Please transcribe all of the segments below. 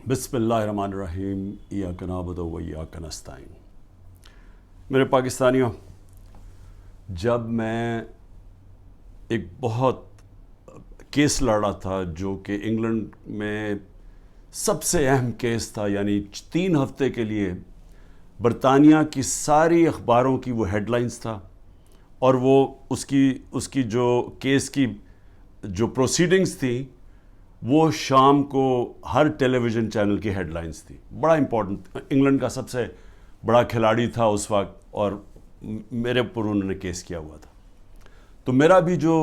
بسم اللہ الرحمن الرحیم ایاک نعبد و ایاک نستعین۔ میرے پاکستانیوں، جب میں ایک بہت کیس لڑ رہا تھا جو کہ انگلینڈ میں سب سے اہم کیس تھا، یعنی 3 ہفتے کے لیے برطانیہ کی ساری اخباروں کی وہ ہیڈ لائنز تھا، اور وہ اس کی جو کیس کی جو پروسیڈنگز تھیں وہ شام کو ہر ٹیلی ویژن چینل کی ہیڈ لائنز تھی۔ بڑا امپورٹنٹ، انگلینڈ کا سب سے بڑا کھلاڑی تھا اس وقت، اور میرے اوپر انہوں نے کیس کیا ہوا تھا۔ تو میرا بھی جو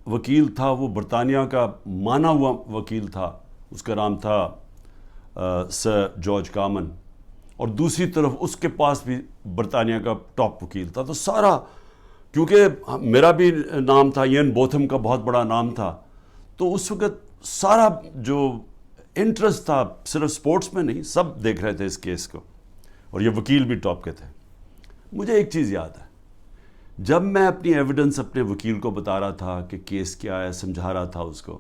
وکیل تھا وہ برطانیہ کا مانا ہوا وکیل تھا، اس کا نام تھا سر جارج کامن، اور دوسری طرف اس کے پاس بھی برطانیہ کا ٹاپ وکیل تھا۔ تو سارا، کیونکہ میرا بھی نام تھا، یین بوتھم کا بہت بڑا نام تھا، تو اس وقت سارا جو انٹرسٹ تھا صرف سپورٹس میں نہیں، سب دیکھ رہے تھے اس کیس کو، اور یہ وکیل بھی ٹاپ کے تھے۔ مجھے ایک چیز یاد ہے، جب میں اپنی ایویڈنس اپنے وکیل کو بتا رہا تھا کہ کیس کیا ہے، سمجھا رہا تھا اس کو،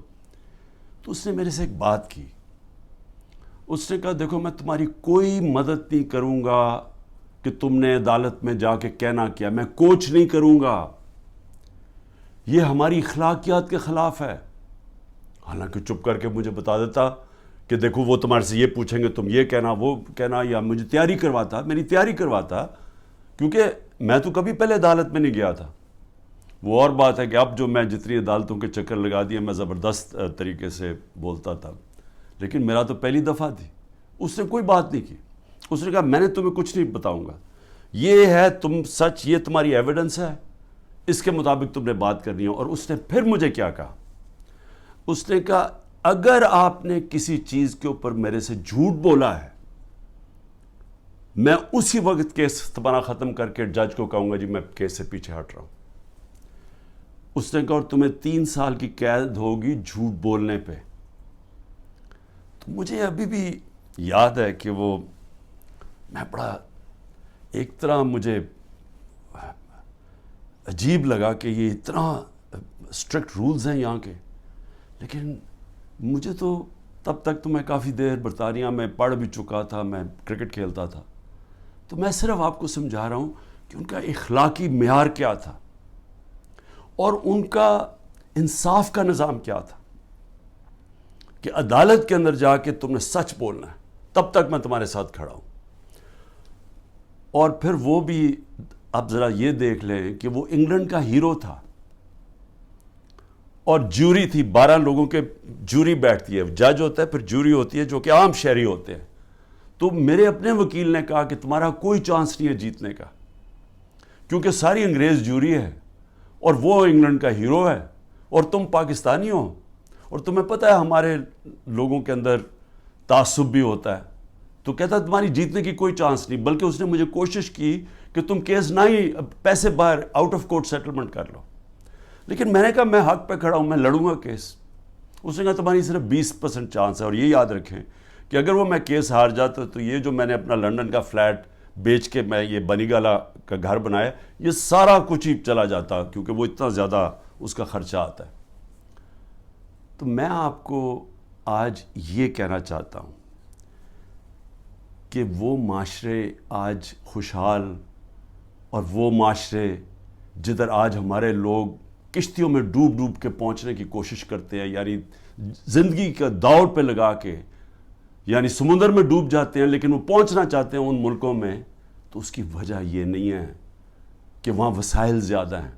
تو اس نے میرے سے ایک بات کی۔ اس نے کہا، دیکھو میں تمہاری کوئی مدد نہیں کروں گا کہ تم نے عدالت میں جا کے کہنا کیا، میں کوچ نہیں کروں گا، یہ ہماری اخلاقیات کے خلاف ہے۔ حالانکہ چپ کر کے مجھے بتا دیتا کہ دیکھو وہ تمہارے سے یہ پوچھیں گے، تم یہ کہنا وہ کہنا، یا مجھے میری تیاری کرواتا، کیونکہ میں تو کبھی پہلے عدالت میں نہیں گیا تھا۔ وہ اور بات ہے کہ اب جو میں جتنی عدالتوں کے چکر لگا دیے، میں زبردست طریقے سے بولتا تھا، لیکن میرا تو پہلی دفعہ تھی۔ اس نے کوئی بات نہیں کی، اس نے کہا میں نے تمہیں کچھ نہیں بتاؤں گا، یہ ہے تم سچ، یہ تمہاری ایویڈنس ہے، اس کے مطابق تم نے بات کرنی ہے۔ اور اس نے پھر مجھے کیا کہا، اس نے کہا اگر آپ نے کسی چیز کے اوپر میرے سے جھوٹ بولا ہے، میں اسی وقت کیس تمہارا ختم کر کے جج کو کہوں گا جی میں کیس سے پیچھے ہٹ رہا ہوں۔ اس نے کہا اور تمہیں 3 سال کی قید ہوگی جھوٹ بولنے پہ۔ تو مجھے ابھی بھی یاد ہے کہ وہ میں بڑا ایک طرح مجھے عجیب لگا کہ یہ اتنا اسٹرکٹ رولز ہیں یہاں کے، لیکن مجھے تو تب تک تو میں کافی دیر برطانیہ میں پڑھ بھی چکا تھا، میں کرکٹ کھیلتا تھا، تو میں صرف آپ کو سمجھا رہا ہوں کہ ان کا اخلاقی معیار کیا تھا اور ان کا انصاف کا نظام کیا تھا، کہ عدالت کے اندر جا کے تم نے سچ بولنا ہے، تب تک میں تمہارے ساتھ کھڑا ہوں۔ اور پھر وہ بھی اب ذرا یہ دیکھ لیں کہ وہ انگلینڈ کا ہیرو تھا، اور جوری تھی، 12 لوگوں کے جوری بیٹھتی ہے، جج ہوتا ہے، پھر جوری ہوتی ہے جو کہ عام شہری ہوتے ہیں۔ تو میرے اپنے وکیل نے کہا کہ تمہارا کوئی چانس نہیں ہے جیتنے کا، کیونکہ ساری انگریز جوری ہے، اور وہ انگلینڈ کا ہیرو ہے، اور تم پاکستانی ہو، اور تمہیں پتہ ہے ہمارے لوگوں کے اندر تعصب بھی ہوتا ہے۔ تو کہتا تمہاری جیتنے کی کوئی چانس نہیں، بلکہ اس نے مجھے کوشش کی کہ تم کیس نہ ہی پیسے باہر آؤٹ آف کورٹ سیٹلمنٹ کر لو، لیکن میں نے کہا میں حق پہ کھڑا ہوں، میں لڑوں گا کیس۔ اس نے کہا تمہاری صرف 20% چانس ہے، اور یہ یاد رکھیں کہ اگر وہ میں کیس ہار جاتا تو یہ جو میں نے اپنا لنڈن کا فلیٹ بیچ کے میں یہ بنی گالا کا گھر بنایا، یہ سارا کچھ ہی چلا جاتا، کیونکہ وہ اتنا زیادہ اس کا خرچہ آتا ہے۔ تو میں آپ کو آج یہ کہنا چاہتا ہوں کہ وہ معاشرے آج خوشحال، اور وہ معاشرے جدھر آج ہمارے لوگ کشتیوں میں ڈوب ڈوب کے پہنچنے کی کوشش کرتے ہیں، یعنی زندگی کا دوڑ پہ لگا کے، یعنی سمندر میں ڈوب جاتے ہیں لیکن وہ پہنچنا چاہتے ہیں ان ملکوں میں، تو اس کی وجہ یہ نہیں ہے کہ وہاں وسائل زیادہ ہیں،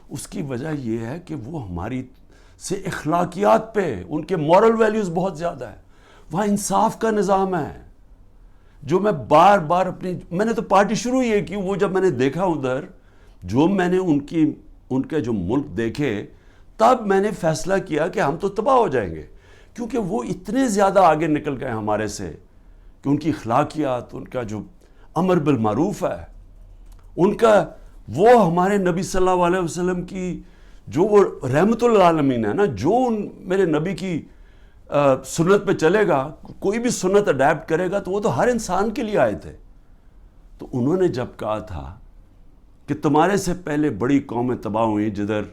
اس کی وجہ یہ ہے کہ وہ ہماری سے اخلاقیات پہ، ان کے مورل ویلیوز بہت زیادہ ہیں، وہاں انصاف کا نظام ہے۔ جو میں بار بار میں نے تو پارٹی شروع یہ کی، وہ جب میں نے دیکھا ادھر، جو میں نے ان کے جو ملک دیکھے، تب میں نے فیصلہ کیا کہ ہم تو تباہ ہو جائیں گے، کیونکہ وہ اتنے زیادہ آگے نکل گئے ہمارے سے کہ ان کی اخلاقیات، ان کا جو امر بالمعروف ہے، ان کا وہ ہمارے نبی صلی اللہ علیہ وسلم کی جو وہ رحمت للعالمین ہے نا، جو میرے نبی کی سنت پہ چلے گا، کوئی بھی سنت اڈیپٹ کرے گا تو وہ تو ہر انسان کے لیے آئے تھے۔ تو انہوں نے جب کہا تھا کہ تمہارے سے پہلے بڑی قومیں تباہ ہوئیں جدھر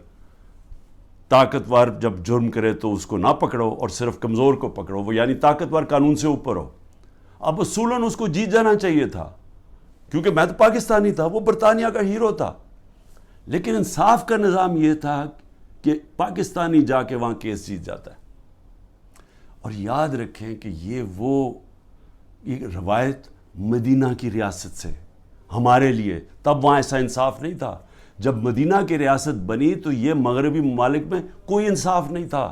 طاقتور جب جرم کرے تو اس کو نہ پکڑو اور صرف کمزور کو پکڑو، وہ یعنی طاقتور قانون سے اوپر ہو۔ اب اصولاً اس کو جیت جانا چاہیے تھا، کیونکہ میں تو پاکستانی تھا، وہ برطانیہ کا ہیرو تھا، لیکن انصاف کا نظام یہ تھا کہ پاکستانی جا کے وہاں کیس جیت جاتا ہے۔ اور یاد رکھیں کہ یہ روایت مدینہ کی ریاست سے ہمارے لیے، تب وہاں ایسا انصاف نہیں تھا۔ جب مدینہ کی ریاست بنی تو یہ مغربی ممالک میں کوئی انصاف نہیں تھا،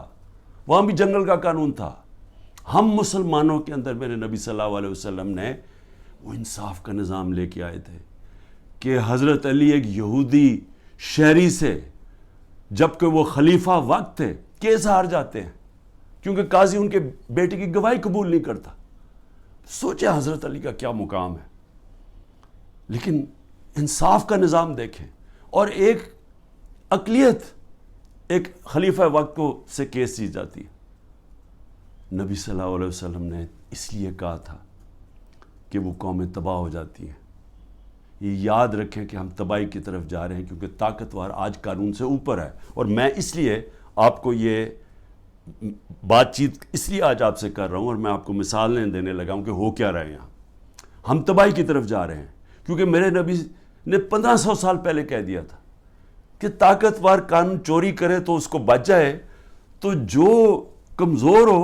وہاں بھی جنگل کا قانون تھا۔ ہم مسلمانوں کے اندر میرے نبی صلی اللہ علیہ وسلم نے وہ انصاف کا نظام لے کے آئے تھے کہ حضرت علی ایک یہودی شہری سے، جبکہ وہ خلیفہ وقت تھے، کیس ہار جاتے ہیں کیونکہ قاضی ان کے بیٹے کی گواہی قبول نہیں کرتا۔ سوچے حضرت علی کا کیا مقام ہے، لیکن انصاف کا نظام دیکھیں، اور ایک اقلیت ایک خلیفہ وقت کو سے کیس جیت جاتی ہے۔ نبی صلی اللہ علیہ وسلم نے اس لیے کہا تھا کہ وہ قومیں تباہ ہو جاتی ہیں۔ یہ یاد رکھیں کہ ہم تباہی کی طرف جا رہے ہیں، کیونکہ طاقتور آج قانون سے اوپر ہے۔ اور میں اس لیے آپ کو یہ بات چیت اس لیے آج آپ سے کر رہا ہوں، اور میں آپ کو مثالیں دینے لگا ہوں کہ ہو کیا رہے ہیں یہاں۔ ہم تباہی کی طرف جا رہے ہیں، کیونکہ میرے نبی نے 1500 سال پہلے کہہ دیا تھا کہ طاقتور قانون چوری کرے تو اس کو بچ جائے، تو جو کمزور ہو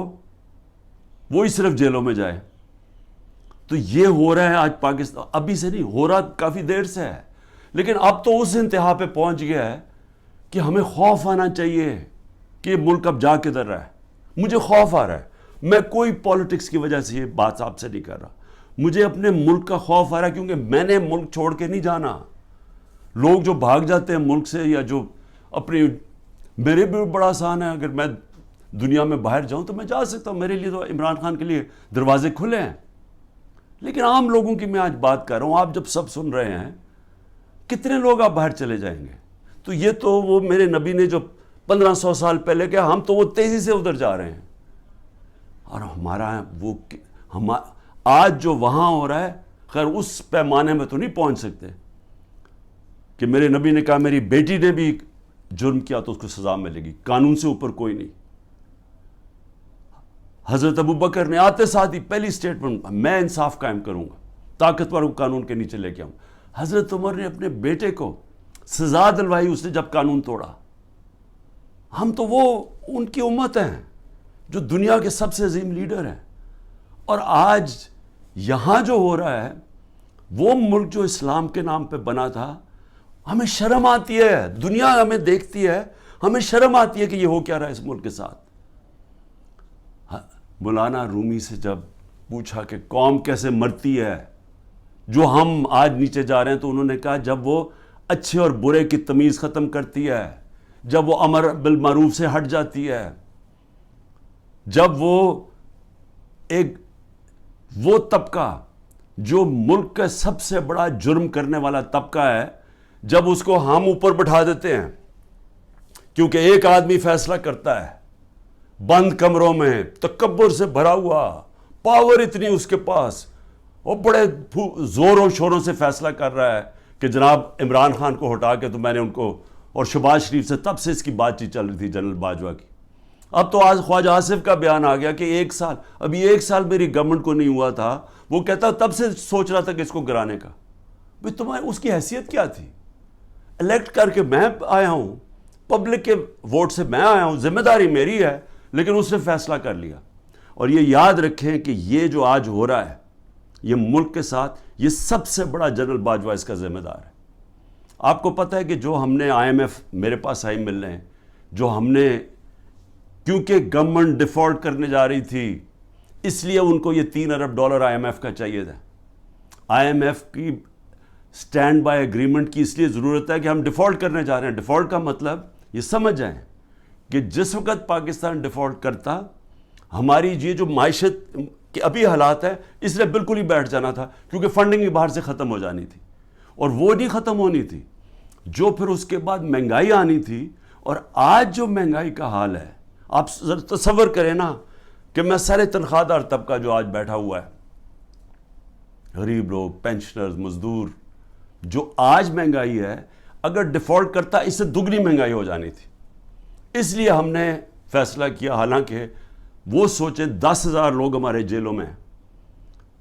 وہی صرف جیلوں میں جائے۔ تو یہ ہو رہا ہے آج پاکستان، ابھی سے نہیں ہو رہا، کافی دیر سے ہے، لیکن اب تو اس انتہا پہ پہنچ گیا ہے کہ ہمیں خوف آنا چاہیے کہ ملک اب جا کدھر رہا ہے۔ مجھے خوف آ رہا ہے، میں کوئی پالیٹکس کی وجہ سے یہ بات آپ سے نہیں کر رہا، مجھے اپنے ملک کا خوف آ رہا ہے، کیونکہ میں نے ملک چھوڑ کے نہیں جانا۔ لوگ جو بھاگ جاتے ہیں ملک سے، یا جو اپنی، میرے بھی بڑا آسان ہے، اگر میں دنیا میں باہر جاؤں تو میں جا سکتا ہوں، میرے لیے تو عمران خان کے لیے دروازے کھلے ہیں، لیکن عام لوگوں کی میں آج بات کر رہا ہوں۔ آپ جب سب سن رہے ہیں، کتنے لوگ آپ باہر چلے جائیں گے؟ تو یہ تو وہ میرے نبی نے جو 1500 سال پہلے کہا، ہم تو وہ تیزی سے ادھر جا رہے ہیں، اور ہمارا وہ آج جو وہاں ہو رہا ہے، خیر اس پیمانے میں تو نہیں پہنچ سکتے کہ میرے نبی نے کہا میری بیٹی نے بھی جرم کیا تو اس کو سزا ملے گی، قانون سے اوپر کوئی نہیں۔ حضرت ابو بکر نے آتے ساتھ ہی پہلی سٹیٹمنٹ، میں انصاف قائم کروں گا، طاقتور کو قانون کے نیچے لے کے آؤں۔ حضرت عمر نے اپنے بیٹے کو سزا دلوائی اس نے جب قانون توڑا۔ ہم تو وہ ان کی امت ہیں جو دنیا کے سب سے عظیم لیڈر ہیں، اور آج یہاں جو ہو رہا ہے، وہ ملک جو اسلام کے نام پہ بنا تھا، ہمیں شرم آتی ہے، دنیا ہمیں دیکھتی ہے، ہمیں شرم آتی ہے کہ یہ ہو کیا رہا ہے اس ملک کے ساتھ۔ مولانا رومی سے جب پوچھا کہ قوم کیسے مرتی ہے جو ہم آج نیچے جا رہے ہیں، تو انہوں نے کہا جب وہ اچھے اور برے کی تمیز ختم کرتی ہے، جب وہ امر بالمعروف سے ہٹ جاتی ہے، جب وہ طبقہ جو ملک کا سب سے بڑا جرم کرنے والا طبقہ ہے، جب اس کو ہم اوپر بٹھا دیتے ہیں، کیونکہ ایک آدمی فیصلہ کرتا ہے بند کمروں میں، تکبر سے بھرا ہوا، پاور اتنی اس کے پاس، وہ بڑے زور و شوروں سے فیصلہ کر رہا ہے کہ جناب عمران خان کو ہٹا کے تو میں نے ان کو، اور شہباز شریف سے تب سے اس کی بات چیت چل رہی تھی جنرل باجوہ کی۔ اب تو آج خواجہ آصف کا بیان آ گیا کہ ابھی ایک سال میری گورنمنٹ کو نہیں ہوا تھا، وہ کہتا تب سے سوچ رہا تھا کہ اس کو گرانے کا۔ بھئی تمہاری اس کی حیثیت کیا تھی؟ الیکٹ کر کے میں آیا ہوں، پبلک کے ووٹ سے میں آیا ہوں، ذمہ داری میری ہے، لیکن اس نے فیصلہ کر لیا۔ اور یہ یاد رکھیں کہ یہ جو آج ہو رہا ہے یہ ملک کے ساتھ، یہ سب سے بڑا جنرل باجوہ اس کا ذمہ دار ہے۔ آپ کو پتہ ہے کہ جو ہم نے IMF میرے پاس آئی ملنے ہیں، جو ہم نے، کیونکہ گورنمنٹ ڈیفالٹ کرنے جا رہی تھی، اس لیے ان کو یہ $3 ارب IMF کا چاہیے تھا۔ IMF کی سٹینڈ بائی ایگریمنٹ کی اس لیے ضرورت ہے کہ ہم ڈیفالٹ کرنے جا رہے ہیں۔ ڈیفالٹ کا مطلب یہ سمجھ جائیں کہ جس وقت پاکستان ڈیفالٹ کرتا، ہماری یہ جو معیشت کے ابھی حالات ہے، اس نے بالکل ہی بیٹھ جانا تھا، کیونکہ فنڈنگ بھی باہر سے ختم ہو جانی تھی، اور وہ نہیں ختم ہونی تھی، جو پھر اس کے بعد مہنگائی آنی تھی۔ اور آج جو مہنگائی کا حال ہے، آپ تصور کریں نا کہ میں سارے تنخواہ دار طبقہ جو آج بیٹھا ہوا ہے، غریب لوگ، پینشنرز، مزدور، جو آج مہنگائی ہے، اگر ڈیفالٹ کرتا اس سے دگنی مہنگائی ہو جانی تھی، اس لیے ہم نے فیصلہ کیا، حالانکہ وہ سوچیں 10,000 لوگ ہمارے جیلوں میں ہیں،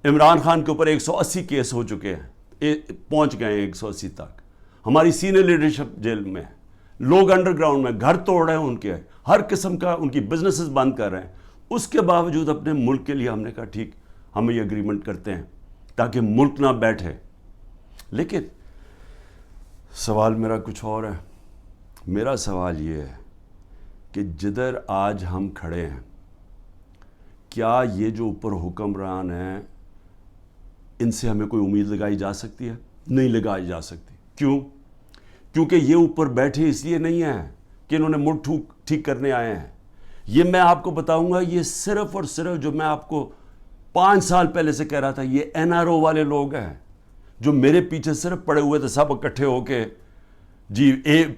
عمران خان کے اوپر 180 کیس ہو چکے ہیں، پہنچ گئے ہیں 180 تک، ہماری سینئر لیڈرشپ جیل میں ہے، لوگ انڈر گراؤنڈ میں گھر توڑ رہے ہیں، ان کے ہر قسم کا ان کی بزنسز بند کر رہے ہیں. اس کے باوجود اپنے ملک کے لیے ہم نے کہا ٹھیک ہم یہ اگریمنٹ کرتے ہیں تاکہ ملک نہ بیٹھے. لیکن سوال میرا کچھ اور ہے. میرا سوال یہ ہے کہ جدھر آج ہم کھڑے ہیں، کیا یہ جو اوپر حکمران ہیں ان سے ہمیں کوئی امید لگائی جا سکتی ہے؟ نہیں لگائی جا سکتی. کیوں؟ کیونکہ یہ اوپر بیٹھے اس لیے نہیں ہیں کہ انہوں نے ملک ٹھیک کرنے آئے ہیں. یہ میں آپ کو بتاؤں گا، یہ صرف اور صرف جو میں آپ کو 5 سال پہلے سے کہہ رہا تھا، یہ NRO والے لوگ ہیں جو میرے پیچھے صرف پڑے ہوئے تھے، سب اکٹھے ہو کے جی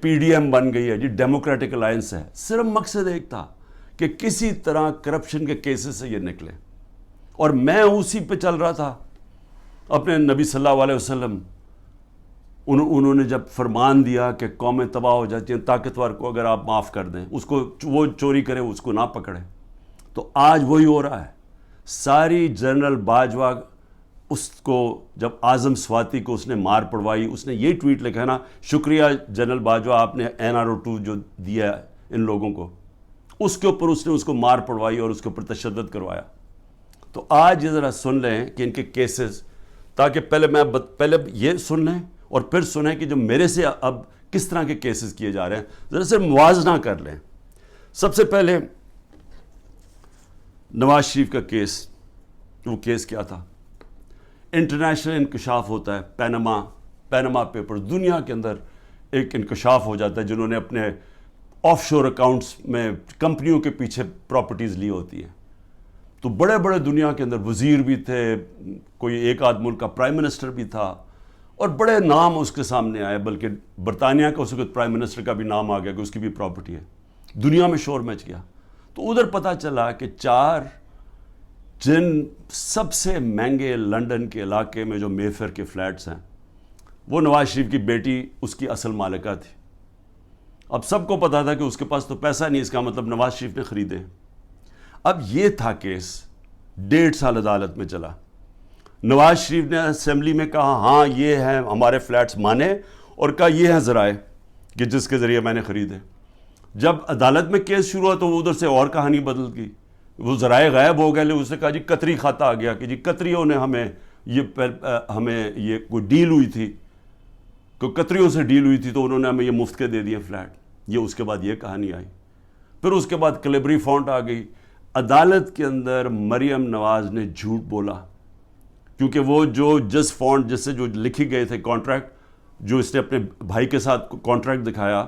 PDM بن گئی ہے جی، ڈیموکریٹک الائنس ہے. صرف مقصد ایک تھا کہ کسی طرح کرپشن کے کیسز سے یہ نکلے، اور میں اسی پہ چل رہا تھا. اپنے نبی صلی اللہ علیہ وسلم انہوں نے جب فرمان دیا کہ قومیں تباہ ہو جاتی ہیں، طاقتور کو اگر آپ معاف کر دیں، اس کو وہ چوری کرے اس کو نہ پکڑیں، تو آج وہی ہو رہا ہے. ساری جنرل باجوہ اس کو جب اعظم سواتی کو اس نے مار پڑوائی، اس نے یہ ٹویٹ لکھا نا، شکریہ جنرل باجوہ آپ نے NRO 2 جو دیا ہے ان لوگوں کو، اس کے اوپر اس نے اس کو مار پڑوائی اور اس کے اوپر تشدد کروایا. تو آج یہ ذرا سن لیں کہ ان کے کیسز، تاکہ پہلے یہ سن لیں اور پھر سنیں کہ جو میرے سے اب کس طرح کے کیسز کیے جا رہے ہیں، ذرا سے موازنہ کر لیں. سب سے پہلے نواز شریف کا کیس. وہ کیس کیا تھا؟ انٹرنیشنل انکشاف ہوتا ہے، پینما پیپر، دنیا کے اندر ایک انکشاف ہو جاتا ہے جنہوں نے اپنے آف شور اکاؤنٹس میں کمپنیوں کے پیچھے پراپرٹیز لی ہوتی ہیں. تو بڑے بڑے دنیا کے اندر وزیر بھی تھے، کوئی ایک آدھ ملک کا پرائم منسٹر بھی تھا، اور بڑے نام اس کے سامنے آئے، بلکہ برطانیہ کا اس وقت پرائم منسٹر کا بھی نام آ گیا کہ اس کی بھی پراپرٹی ہے. دنیا میں شور مچ گیا. تو ادھر پتہ چلا کہ 4 جن سب سے مہنگے لنڈن کے علاقے میں جو مے فیئر کے فلیٹس ہیں، وہ نواز شریف کی بیٹی اس کی اصل مالکہ تھی. اب سب کو پتا تھا کہ اس کے پاس تو پیسہ نہیں، اس کا مطلب نواز شریف نے خریدے. اب یہ تھا کیس، 1.5 سال عدالت میں چلا. نواز شریف نے اسمبلی میں کہا ہاں یہ ہیں ہمارے فلیٹس مانے، اور کہا یہ ہیں ذرائع کہ جس کے ذریعے میں نے خریدے. جب عدالت میں کیس شروع ہوا تو وہ ادھر سے اور کہانی بدل گئی، وہ ذرائع غائب ہو گئے. اس نے کہا جی قطری کھاتا آ گیا کہ جی قطریوں نے ہمیں یہ کوئی ڈیل ہوئی تھی، کوئی قطریوں سے ڈیل ہوئی تھی تو انہوں نے ہمیں یہ مفت کے دے دیے فلیٹ. یہ اس کے بعد یہ کہانی آئی. پھر اس کے بعد کلیبری فونٹ آ گئی. عدالت کے اندر مریم نواز نے جھوٹ بولا، کیونکہ وہ جو جس فونٹ جس سے جو لکھی گئے تھے کانٹریکٹ، جو اس نے اپنے بھائی کے ساتھ کانٹریکٹ دکھایا،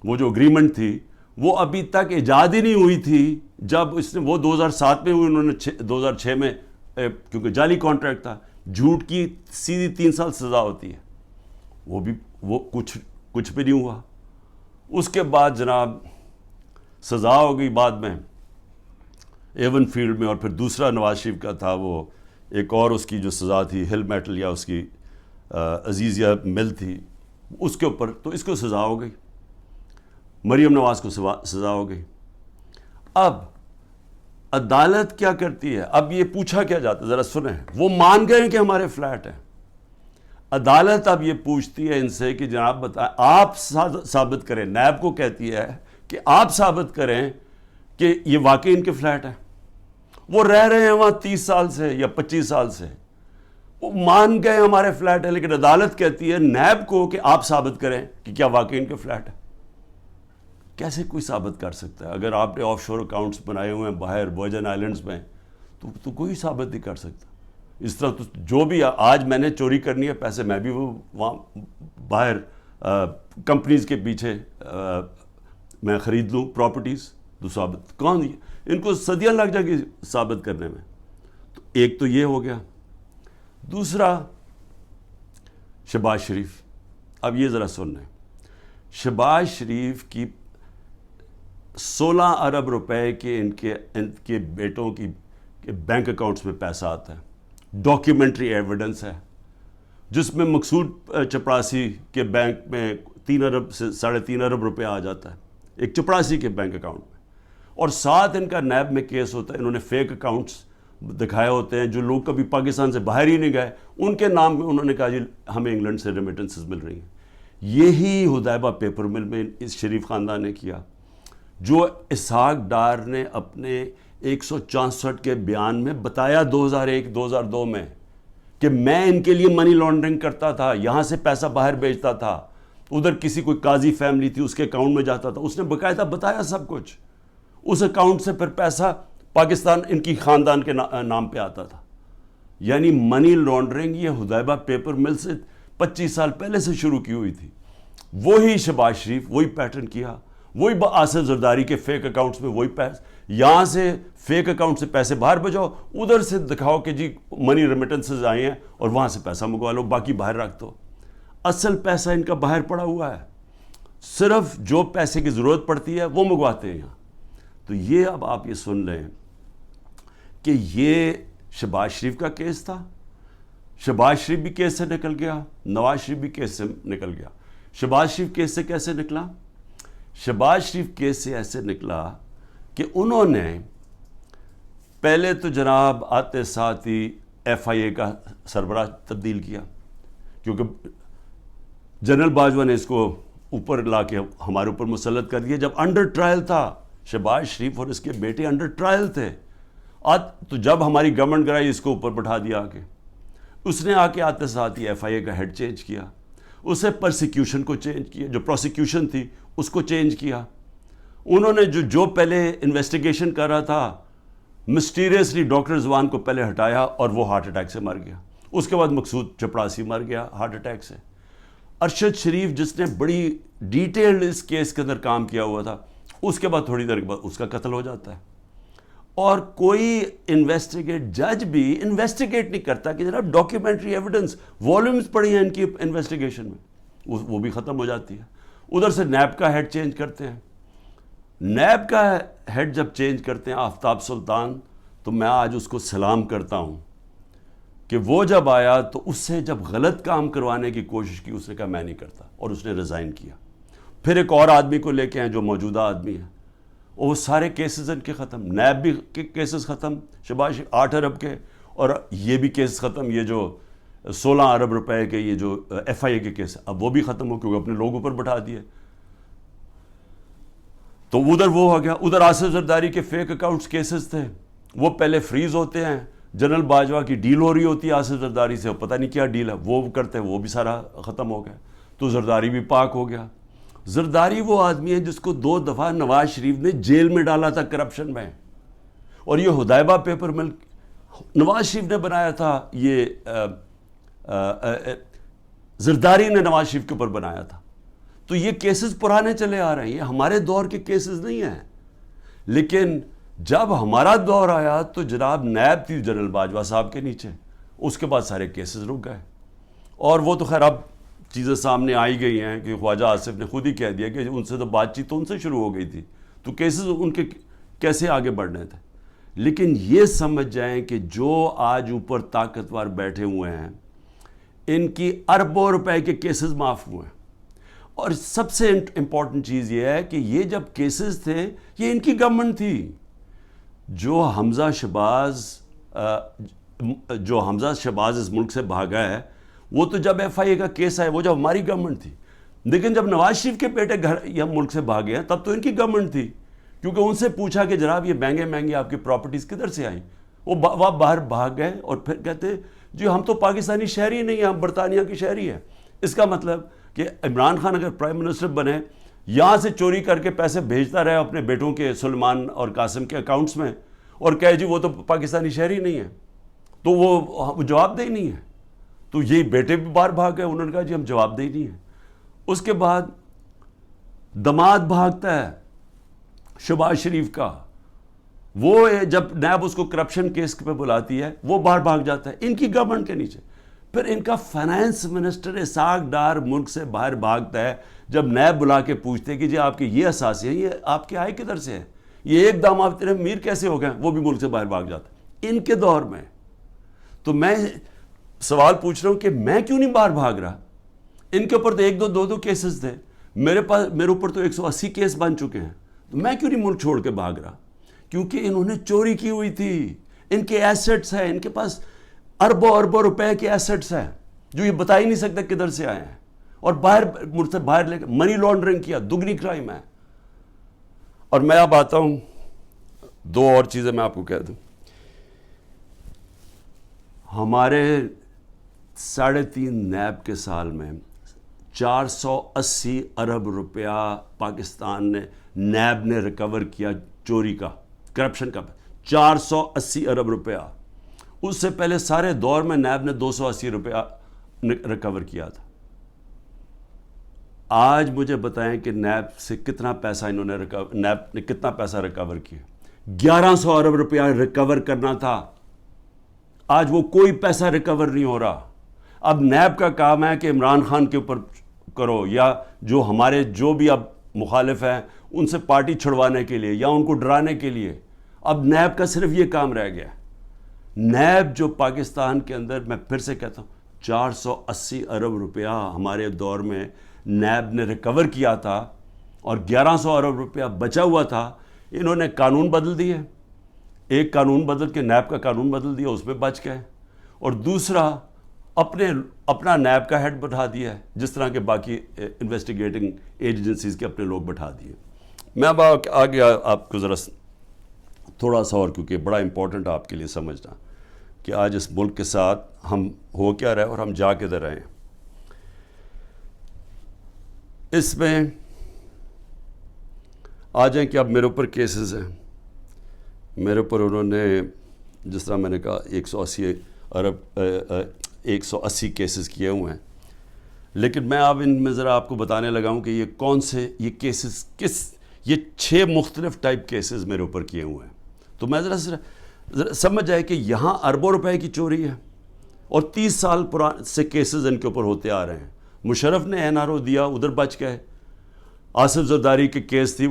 وہ جو اگریمنٹ تھی وہ ابھی تک ایجاد ہی نہیں ہوئی تھی. جب اس نے وہ 2007 میں ہوئی، انہوں نے 2006 میں، کیونکہ جعلی کانٹریکٹ تھا. جھوٹ کی سیدھی 3 سال سزا ہوتی ہے، وہ کچھ بھی نہیں ہوا. اس کے بعد جناب سزا ہو گئی بعد میں ایون فیلڈ میں، اور پھر دوسرا نواز شریف کا تھا، وہ ایک اور اس کی جو سزا تھی ہل میٹل یا اس کی عزیزیہ مل تھی، اس کے اوپر تو اس کو سزا ہو گئی. مریم نواز کو سزا ہو گئی. اب عدالت کیا کرتی ہے؟ اب یہ پوچھا کیا جاتا ہے، ذرا سنیں. وہ مان گئے کہ ہمارے فلیٹ ہیں. عدالت اب یہ پوچھتی ہے ان سے کہ جناب بتائیں، آپ ثابت کریں، نیب کو کہتی ہے کہ آپ ثابت کریں کہ یہ واقعی ان کے فلیٹ ہیں. وہ رہ رہے ہیں وہاں 30 سال سے یا 25 سال سے، وہ مان گئے ہمارے فلیٹ ہے، لیکن عدالت کہتی ہے نیب کو کہ آپ ثابت کریں کہ کیا واقعی ان کے فلیٹ ہے. کیسے کوئی ثابت کر سکتا ہے؟ اگر آپ نے آف شور اکاؤنٹس بنائے ہوئے ہیں باہر ورجن آئلینڈز میں تو کوئی ثابت نہیں کر سکتا. اس طرح تو جو بھی آج میں نے چوری کرنی ہے پیسے، میں بھی وہ وہاں باہر کمپنیز کے پیچھے میں خرید لوں پراپرٹیز، تو ثابت کون، ان کو صدیاں لگ جائیں گی ثابت کرنے میں. تو ایک تو یہ ہو گیا. دوسرا شہباز شریف. اب یہ ذرا سن لیں. شہباز شریف کی 16 ارب روپے کے ان کے بیٹوں کی بینک اکاؤنٹس میں پیسہ آتا ہے. ڈاکیومنٹری ایویڈنس ہے جس میں مقصود چپراسی کے بینک میں 3 ارب سے 3.5 ارب روپے آ جاتا ہے. ایک چپڑاسی کے بینک اکاؤنٹ میں، اور ساتھ ان کا نیب میں کیس ہوتا ہے. انہوں نے فیک اکاؤنٹس دکھائے ہوتے ہیں، جو لوگ کبھی پاکستان سے باہر ہی نہیں گئے ان کے نام میں انہوں نے کہا جی ہمیں انگلینڈ سے ریمیٹنسز مل رہی ہیں. یہی حدیبہ پیپر مل میں اس شریف خاندان نے کیا، جو اسحاق ڈار نے اپنے 164 کے بیان میں بتایا 2001-2002 میں کہ میں ان کے لیے منی لانڈرنگ کرتا تھا، یہاں سے پیسہ باہر بھیجتا تھا، ادھر کسی کوئی قاضی فیملی تھی اس کے اکاؤنٹ میں جاتا تھا. اس نے باقاعدہ بتایا سب کچھ. اس اکاؤنٹ سے پھر پیسہ پاکستان ان کی خاندان کے نام پہ آتا تھا. یعنی منی لانڈرنگ یہ حدیبہ پیپر مل سے 25 سال پہلے سے شروع کی ہوئی تھی. وہی شہباز شریف وہی پیٹرن کیا، وہی آصف زرداری کے فیک اکاؤنٹس میں وہی پیسے، یہاں سے فیک اکاؤنٹ سے پیسے باہر بھیجو، ادھر سے دکھاؤ کہ جی منی ریمیٹنسز آئے ہیں اور وہاں سے پیسہ منگوا لو، باقی باہر رکھ دو. اصل پیسہ ان کا باہر پڑا ہوا ہے، صرف جو پیسے کی ضرورت پڑتی ہے وہ منگواتے ہیں یہاں. تو یہ اب آپ یہ سن لیں کہ یہ شہباز شریف کا کیس تھا. شہباز شریف بھی کیس سے نکل گیا، نواز شریف بھی کیس سے نکل گیا. شہباز شریف کیس سے کیسے نکلا؟ شہباز شریف کیس سے ایسے نکلا کہ انہوں نے پہلے تو جناب آتے ساتھ ہی ایف آئی اے کا سربراہ تبدیل کیا، کیونکہ جنرل باجوہ نے اس کو اوپر لا کے ہمارے اوپر مسلط کر دیا. جب انڈر ٹرائل تھا شہباز شریف اور اس کے بیٹے انڈر ٹرائل تھے، تو جب ہماری گورنمنٹ گرائی اس کو اوپر بٹھا دیا آ کے. اس نے آ کے آتے ساتھ ہی ایف آئی اے کا ہیڈ چینج کیا، اسے پرسیکیوشن کو چینج کیا، جو پروسیکیوشن تھی اس کو چینج کیا. انہوں نے جو پہلے انویسٹیگیشن کر رہا تھا، مسٹیریسلی ڈاکٹر رضوان کو پہلے ہٹایا اور وہ ہارٹ اٹیک سے مر گیا. اس کے بعد مقصود چپڑاسی مر گیا ہارٹ اٹیک سے. ارشد شریف جس نے بڑی ڈیٹیلڈ اس کیس کے اندر کام کیا ہوا تھا، اس کے بعد تھوڑی دیر کے بعد اس کا قتل ہو جاتا ہے. اور کوئی جج بھی انویسٹیگیٹ نہیں کرتا کہ جناب ڈاکیومنٹری ایویڈنس والیومز پڑی ہیں ان کی انویسٹیگیشن میں، وہ بھی ختم ہو جاتی ہے. ادھر سے نیب کا ہیڈ چینج کرتے ہیں. نیب کا ہیڈ جب چینج کرتے ہیں آفتاب سلطان، تو میں آج اس کو سلام کرتا ہوں کہ وہ جب آیا تو اس سے جب غلط کام کروانے کی کوشش کی اس نے کہا میں نہیں کرتا، اور اس نے ریزائن کیا. پھر ایک اور آدمی کو لے کے آئے جو موجودہ آدمی ہے، اور وہ سارے کیسز ان کے ختم. نیب بھی کیسز ختم شہباز 8 ارب کے، اور یہ بھی کیس ختم. یہ جو 16 ارب روپے کے یہ جو ایف آئی اے کے کیس ہے اب وہ بھی ختم ہو، کیونکہ اپنے لوگوں پر بٹھا دیے. تو ادھر وہ ہو گیا. ادھر آصف زرداری کے فیک اکاؤنٹس کیسز تھے، وہ پہلے فریز ہوتے ہیں. جنرل باجوہ کی ڈیل ہو رہی ہوتی ہے آصف زرداری سے، پتہ نہیں کیا ڈیل ہے، وہ کرتے ہیں، وہ بھی سارا ختم ہو گیا. تو زرداری بھی پاک ہو گیا. زرداری وہ آدمی ہے جس کو 2 دفعہ نواز شریف نے جیل میں ڈالا تھا کرپشن میں، اور یہ حدیبہ پیپر مل نواز شریف نے بنایا تھا. یہ زرداری نے نواز شریف کے اوپر بنایا تھا. تو یہ کیسز پرانے چلے آ رہے ہیں، یہ ہمارے دور کے کیسز نہیں ہیں. لیکن جب ہمارا دور آیا تو جناب نیب تھی جنرل باجوہ صاحب کے نیچے، اس کے بعد سارے کیسز رک گئے. اور وہ تو خیر اب چیزیں سامنے آئی گئی ہیں کہ خواجہ آصف نے خود ہی کہہ دیا کہ ان سے تو بات چیت تو ان سے شروع ہو گئی تھی، تو کیسز ان کے کیسے آگے بڑھنے تھے. لیکن یہ سمجھ جائیں کہ جو آج اوپر طاقتور بیٹھے ہوئے ہیں ان کی اربوں روپے کے کیسز معاف ہوئے ہیں. اور سب سے امپورٹنٹ چیز یہ ہے کہ یہ جب کیسز تھے یہ ان کی گورنمنٹ تھی. جو حمزہ شہباز اس ملک سے بھاگا ہے، وہ تو جب ایف آئی اے کا کیس آئے وہ جب ہماری گورنمنٹ تھی. لیکن جب نواز شریف کے بیٹے یہ ملک سے بھاگے ہیں تب تو ان کی گورنمنٹ تھی، کیونکہ ان سے پوچھا کہ جناب یہ مہنگے آپ کی پراپرٹیز کدھر سے آئیں. وہ باہر بھاگ گئے اور پھر کہتے جی ہم تو پاکستانی شہری نہیں ہیں، ہم برطانیہ کے شہری ہیں. اس کا مطلب کہ عمران خان اگر پرائم منسٹر بنے، یہاں سے چوری کر کے پیسے بھیجتا رہے اپنے بیٹوں کے سلمان اور قاسم کے اکاؤنٹس میں، اور کہے جی وہ تو پاکستانی شہری نہیں ہے، تو وہ جواب دہی نہیں ہے. تو یہی بیٹے بھی باہر بھاگ گئے، انہوں نے کہا جی ہم جواب دہی نہیں ہیں. اس کے بعد دماد بھاگتا ہے شہباز شریف کا، وہ جب نیب اس کو کرپشن کیس پہ بلاتی ہے وہ باہر بھاگ جاتا ہے ان کی گورنمنٹ کے نیچے. پھر ان کا فائنانس منسٹر اسحاق ڈار ملک سے باہر بھاگتا ہے جب نیب بلا کے پوچھتے ہیں کہ جی آپ کے یہ اثاثے ہیں، یہ آپ کے آئے کدھر سے ہیں، یہ ایک دم آپ تیرے امیر کیسے ہو گئے، وہ بھی ملک سے باہر بھاگ جاتا ہے ان کے دور میں. تو میں سوال پوچھ رہا ہوں کہ میں کیوں نہیں باہر بھاگ رہا؟ ان کے اوپر تو 1-2 کیسز تھے. میرے اوپر تو 180 کیس بن چکے ہیں. تو میں کیوں نہیں ملک چھوڑ کے بھاگ رہا؟ کیونکہ انہوں نے چوری کی ہوئی تھی. ان کے ایسٹس ہیں, ان کے پاس اربوں روپے کے ایسٹس ہیں جو یہ بتا ہی نہیں سکتے کدھر سے آئے ہیں, اور ملک سے باہر لے کے منی لانڈرنگ کیا, دگنی کرائم ہے. اور میں اب آتا ہوں, 2 اور چیزیں میں آپ کو کہہ دوں. ہمارے 3.5 نیب کے سال میں 480 ارب روپیہ پاکستان نے نیب نے ریکور کیا چوری کا, کرپشن کا. 480 ارب روپیہ. اس سے پہلے سارے دور میں نیب نے 280 روپیہ ریکور کیا تھا. آج مجھے بتائیں کہ نیب سے کتنا پیسہ انہوں نے نیب نے کتنا پیسہ ریکور کیا؟ 1100 ارب روپیہ ریکور کرنا تھا. آج وہ کوئی پیسہ ریکور نہیں ہو رہا. اب نیب کا کام ہے کہ عمران خان کے اوپر کرو, یا جو ہمارے جو بھی اب مخالف ہیں ان سے پارٹی چھڑوانے کے لیے یا ان کو ڈرانے کے لیے. اب نیب کا صرف یہ کام رہ گیا. نیب جو پاکستان کے اندر, میں پھر سے کہتا ہوں, 480 ارب روپیہ ہمارے دور میں نیب نے ریکور کیا تھا, اور 1100 ارب روپیہ بچا ہوا تھا. انہوں نے قانون بدل دیے, ایک قانون بدل کے نیب کا قانون بدل دیا, اس میں بچ گئے. اور دوسرا اپنا نیب کا ہیڈ بٹھا دیا ہے, جس طرح کے باقی انویسٹیگیٹنگ ایجنسیز کے اپنے لوگ بٹھا دیے. میں اب آگے آپ کو ذرا تھوڑا سا اور, کیونکہ بڑا امپورٹنٹ آپ کے لیے سمجھنا کہ آج اس ملک کے ساتھ ہم ہو کیا رہے اور ہم جا کدھر رہے ہیں. اس میں آ جائیں کہ اب میرے اوپر کیسز ہیں. میرے اوپر انہوں نے, جس طرح میں نے کہا, 180 کیسز کیے ہوئے ہیں. لیکن میں اب ان میں ذرا آپ کو بتانے لگا ہوں کہ یہ کون سے یہ کیسز یہ 6 مختلف ٹائپ کیسز میرے اوپر کیے ہوئے ہیں. تو میں ذرا سمجھ جائے کہ یہاں اربوں روپے کی چوری ہے, اور 30 سال سے کیسز ان کے اوپر ہوتے آ رہے ہیں. مشرف نے NRO دیا, ادھر بچ گئے. آصف زرداری کی کیس تھی,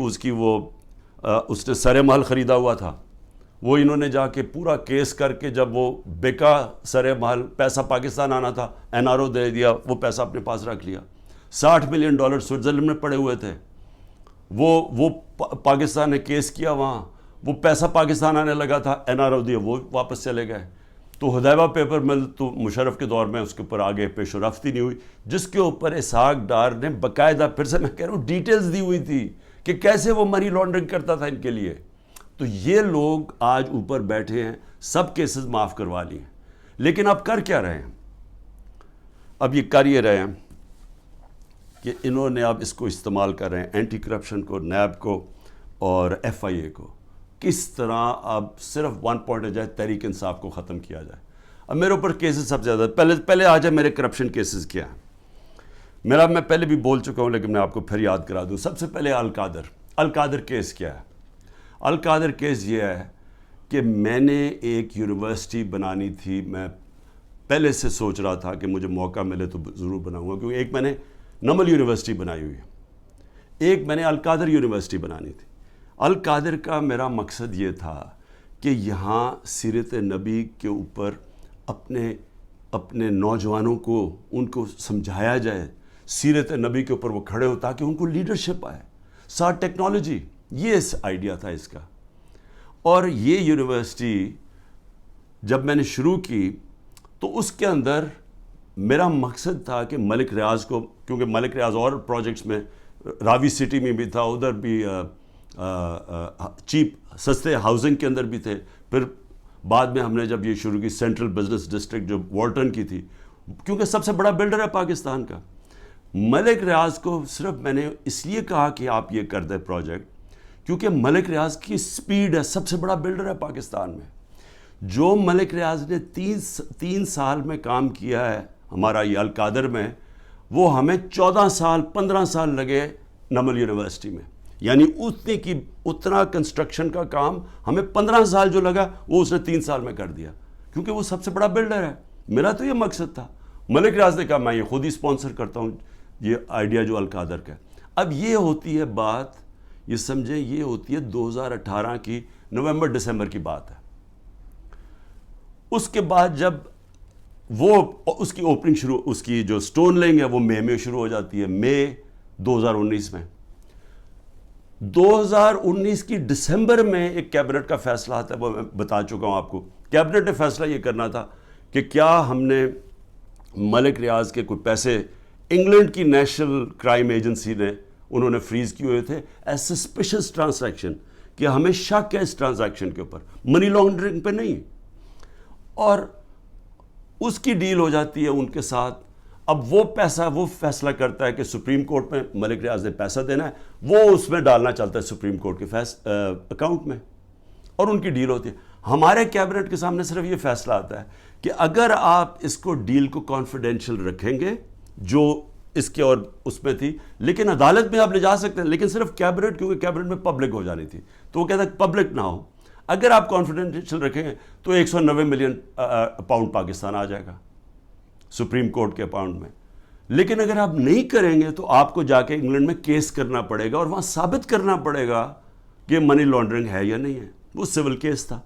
اس نے سر محل خریدا ہوا تھا, وہ انہوں نے جا کے پورا کیس کر کے جب وہ بکا سر محل, پیسہ پاکستان آنا تھا, NRO دے دیا, وہ پیسہ اپنے پاس رکھ لیا. $60 ملین سوئٹزرلینڈ میں پڑے ہوئے تھے. وہ پاکستان نے کیس کیا وہاں, وہ پیسہ پاکستان آنے لگا تھا, NRO دیا, وہ واپس چلے گئے. تو حدیبہ پیپر مل تو مشرف کے دور میں اس کے اوپر آگے پیش و رفت ہی نہیں ہوئی, جس کے اوپر اسحاق ڈار نے باقاعدہ, پھر سے میں کہہ رہا ہوں, ڈیٹیلز دی ہوئی تھی کہ کیسے وہ منی لانڈرنگ کرتا تھا ان کے لیے. تو یہ لوگ آج اوپر بیٹھے ہیں, سب کیسز معاف کروا لی ہیں. لیکن اب کر کیا رہے ہیں؟ اب یہ کر یہ رہے ہیں کہ انہوں نے اب اس کو استعمال کر رہے ہیں, اینٹی کرپشن کو, نیب کو اور FIA کو, کس طرح اب صرف 1 پوائنٹ جائے, تحریک انصاف کو ختم کیا جائے. اب میرے اوپر کیسز سب سے زیادہ, پہلے آ جائے میرے کرپشن کیسز کیا ہیں. میں پہلے بھی بول چکا ہوں, لیکن میں آپ کو پھر یاد کرا دوں. سب سے پہلے القادر کیس کیا ہے؟ القادر کیس یہ ہے کہ میں نے ایک یونیورسٹی بنانی تھی. میں پہلے سے سوچ رہا تھا کہ مجھے موقع ملے تو ضرور بناؤں گا, کیونکہ ایک میں نے نمل یونیورسٹی بنائی ہوئی ہے, ایک میں نے القادر یونیورسٹی بنانی تھی. القادر کا میرا مقصد یہ تھا کہ یہاں سیرت نبی کے اوپر اپنے نوجوانوں کو, ان کو سمجھایا جائے, سیرت نبی کے اوپر وہ کھڑے ہو تاکہ ان کو لیڈرشپ آئے, ساتھ ٹیکنالوجی. یہ اس آئیڈیا تھا اس کا. اور یہ یونیورسٹی جب میں نے شروع کی تو اس کے اندر میرا مقصد تھا کہ ملک ریاض کو, کیونکہ ملک ریاض اور پروجیکٹس میں, راوی سٹی میں بھی تھا, ادھر بھی چیپ سستے ہاؤسنگ کے اندر بھی تھے. پھر بعد میں ہم نے جب یہ شروع کی سینٹرل بزنس ڈسٹرکٹ جو والٹن کی تھی, کیونکہ سب سے بڑا بلڈر ہے پاکستان کا. ملک ریاض کو صرف میں نے اس لیے کہا کہ آپ یہ کر دیں پروجیکٹ, کیونکہ ملک ریاض کی سپیڈ ہے, سب سے بڑا بلڈر ہے پاکستان میں. جو ملک ریاض نے 3 سال میں کام کیا ہے ہمارا یہ القادر میں, وہ ہمیں 14 سال 15 سال لگے نمل یونیورسٹی میں. یعنی اتنا کنسٹرکشن کا کام ہمیں 15 سال جو لگا وہ اس نے 3 سال میں کر دیا, کیونکہ وہ سب سے بڑا بلڈر ہے. میرا تو یہ مقصد تھا. ملک ریاض نے کہا میں یہ خود ہی اسپانسر کرتا ہوں یہ آئیڈیا جو القادر کا ہے. اب یہ ہوتی ہے بات, یہ سمجھیں, یہ ہوتی ہے 2018 کی نومبر دسمبر کی بات ہے. اس کے بعد جب وہ اس کی اوپننگ شروع, اس کی جو سٹون لینگ ہے وہ مئی میں شروع ہو جاتی ہے. مئی 2019 میں. 2019 کی دسمبر میں ایک کیبنٹ کا فیصلہ آتا ہے, وہ میں بتا چکا ہوں آپ کو. کیبنٹ نے فیصلہ یہ کرنا تھا کہ کیا ہم نے ملک ریاض کے کوئی پیسے انگلینڈ کی نیشنل کرائم ایجنسی نے انہوں نے فریز کیے ہوئے تھے ایز سسپیشس ٹرانزیکشن, کہ ہمیں شک ہے اس ٹرانزیکشن کے اوپر, منی لانڈرنگ پہ نہیں. اور اس کی ڈیل ہو جاتی ہے ان کے ساتھ. اب وہ فیصلہ کرتا ہے کہ سپریم کورٹ میں ملک ریاض نے پیسہ دینا ہے, وہ اس میں ڈالنا چلتا ہے سپریم کورٹ کے اکاؤنٹ میں, اور ان کی ڈیل ہوتی ہے. ہمارے کیبنٹ کے سامنے صرف یہ فیصلہ آتا ہے کہ اگر آپ اس کو ڈیل کو کانفیڈینشیل رکھیں گے جو اس کے اور اس میں تھی, لیکن عدالت میں آپ لے جا سکتے ہیں, لیکن صرف کیبنٹ, کیونکہ کیبنٹ میں پبلک ہو جانی تھی, تو وہ کہتا ہے پبلک نہ ہو. اگر آپ کانفیڈینشیل رکھیں گے تو 190 ملین پاؤنڈ پاکستان آ جائے گا سپریم کورٹ کے اکاؤنٹ میں. لیکن اگر آپ نہیں کریں گے تو آپ کو جا کے انگلینڈ میں کیس کرنا پڑے گا اور وہاں ثابت کرنا پڑے گا کہ منی لانڈرنگ ہے یا نہیں ہے. وہ سول کیس تھا.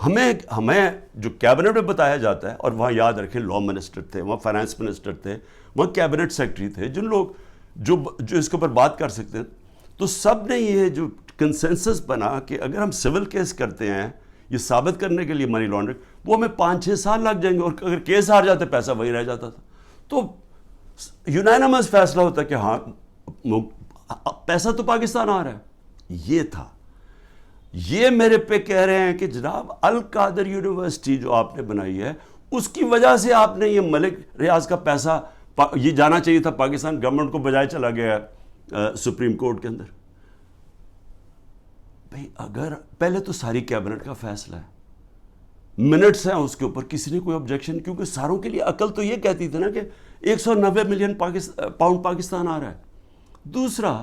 ہمیں جو کیبنٹ میں بتایا جاتا ہے, اور وہاں یاد رکھیں لا منسٹر تھے, وہاں فائنانس منسٹر تھے, وہاں کیبنٹ سیکرٹری تھے, جن لوگ جو اس کے اوپر بات کر سکتے ہیں, تو سب نے یہ جو کنسنسس بنا کہ اگر ہم سول کیس کرتے ہیں یہ ثابت کرنے کے لیے منی لانڈرنگ, وہ ہمیں 5-6 سال لگ جائیں گے, اور اگر کیس ہار جاتے پیسہ وہی رہ جاتا تھا. تو یونانیمس فیصلہ ہوتا ہے کہ ہاں پیسہ تو پاکستان آ رہا ہے. یہ تھا. یہ میرے پہ کہہ رہے ہیں کہ جناب القادر یونیورسٹی جو آپ نے بنائی ہے اس کی وجہ سے آپ نے یہ ملک ریاض کا پیسہ یہ جانا چاہیے تھا پاکستان گورنمنٹ کو, بجائے چلا گیا سپریم کورٹ کے اندر. بھئی اگر پہلے تو ساری کیبنٹ کا فیصلہ ہے, منٹس ہیں اس کے اوپر, کسی نے کوئی آبجیکشن, کیونکہ ساروں کے لیے عقل تو یہ کہتی تھی نا کہ 190 ملین پاؤنڈ پاکستان آ رہا ہے. دوسرا,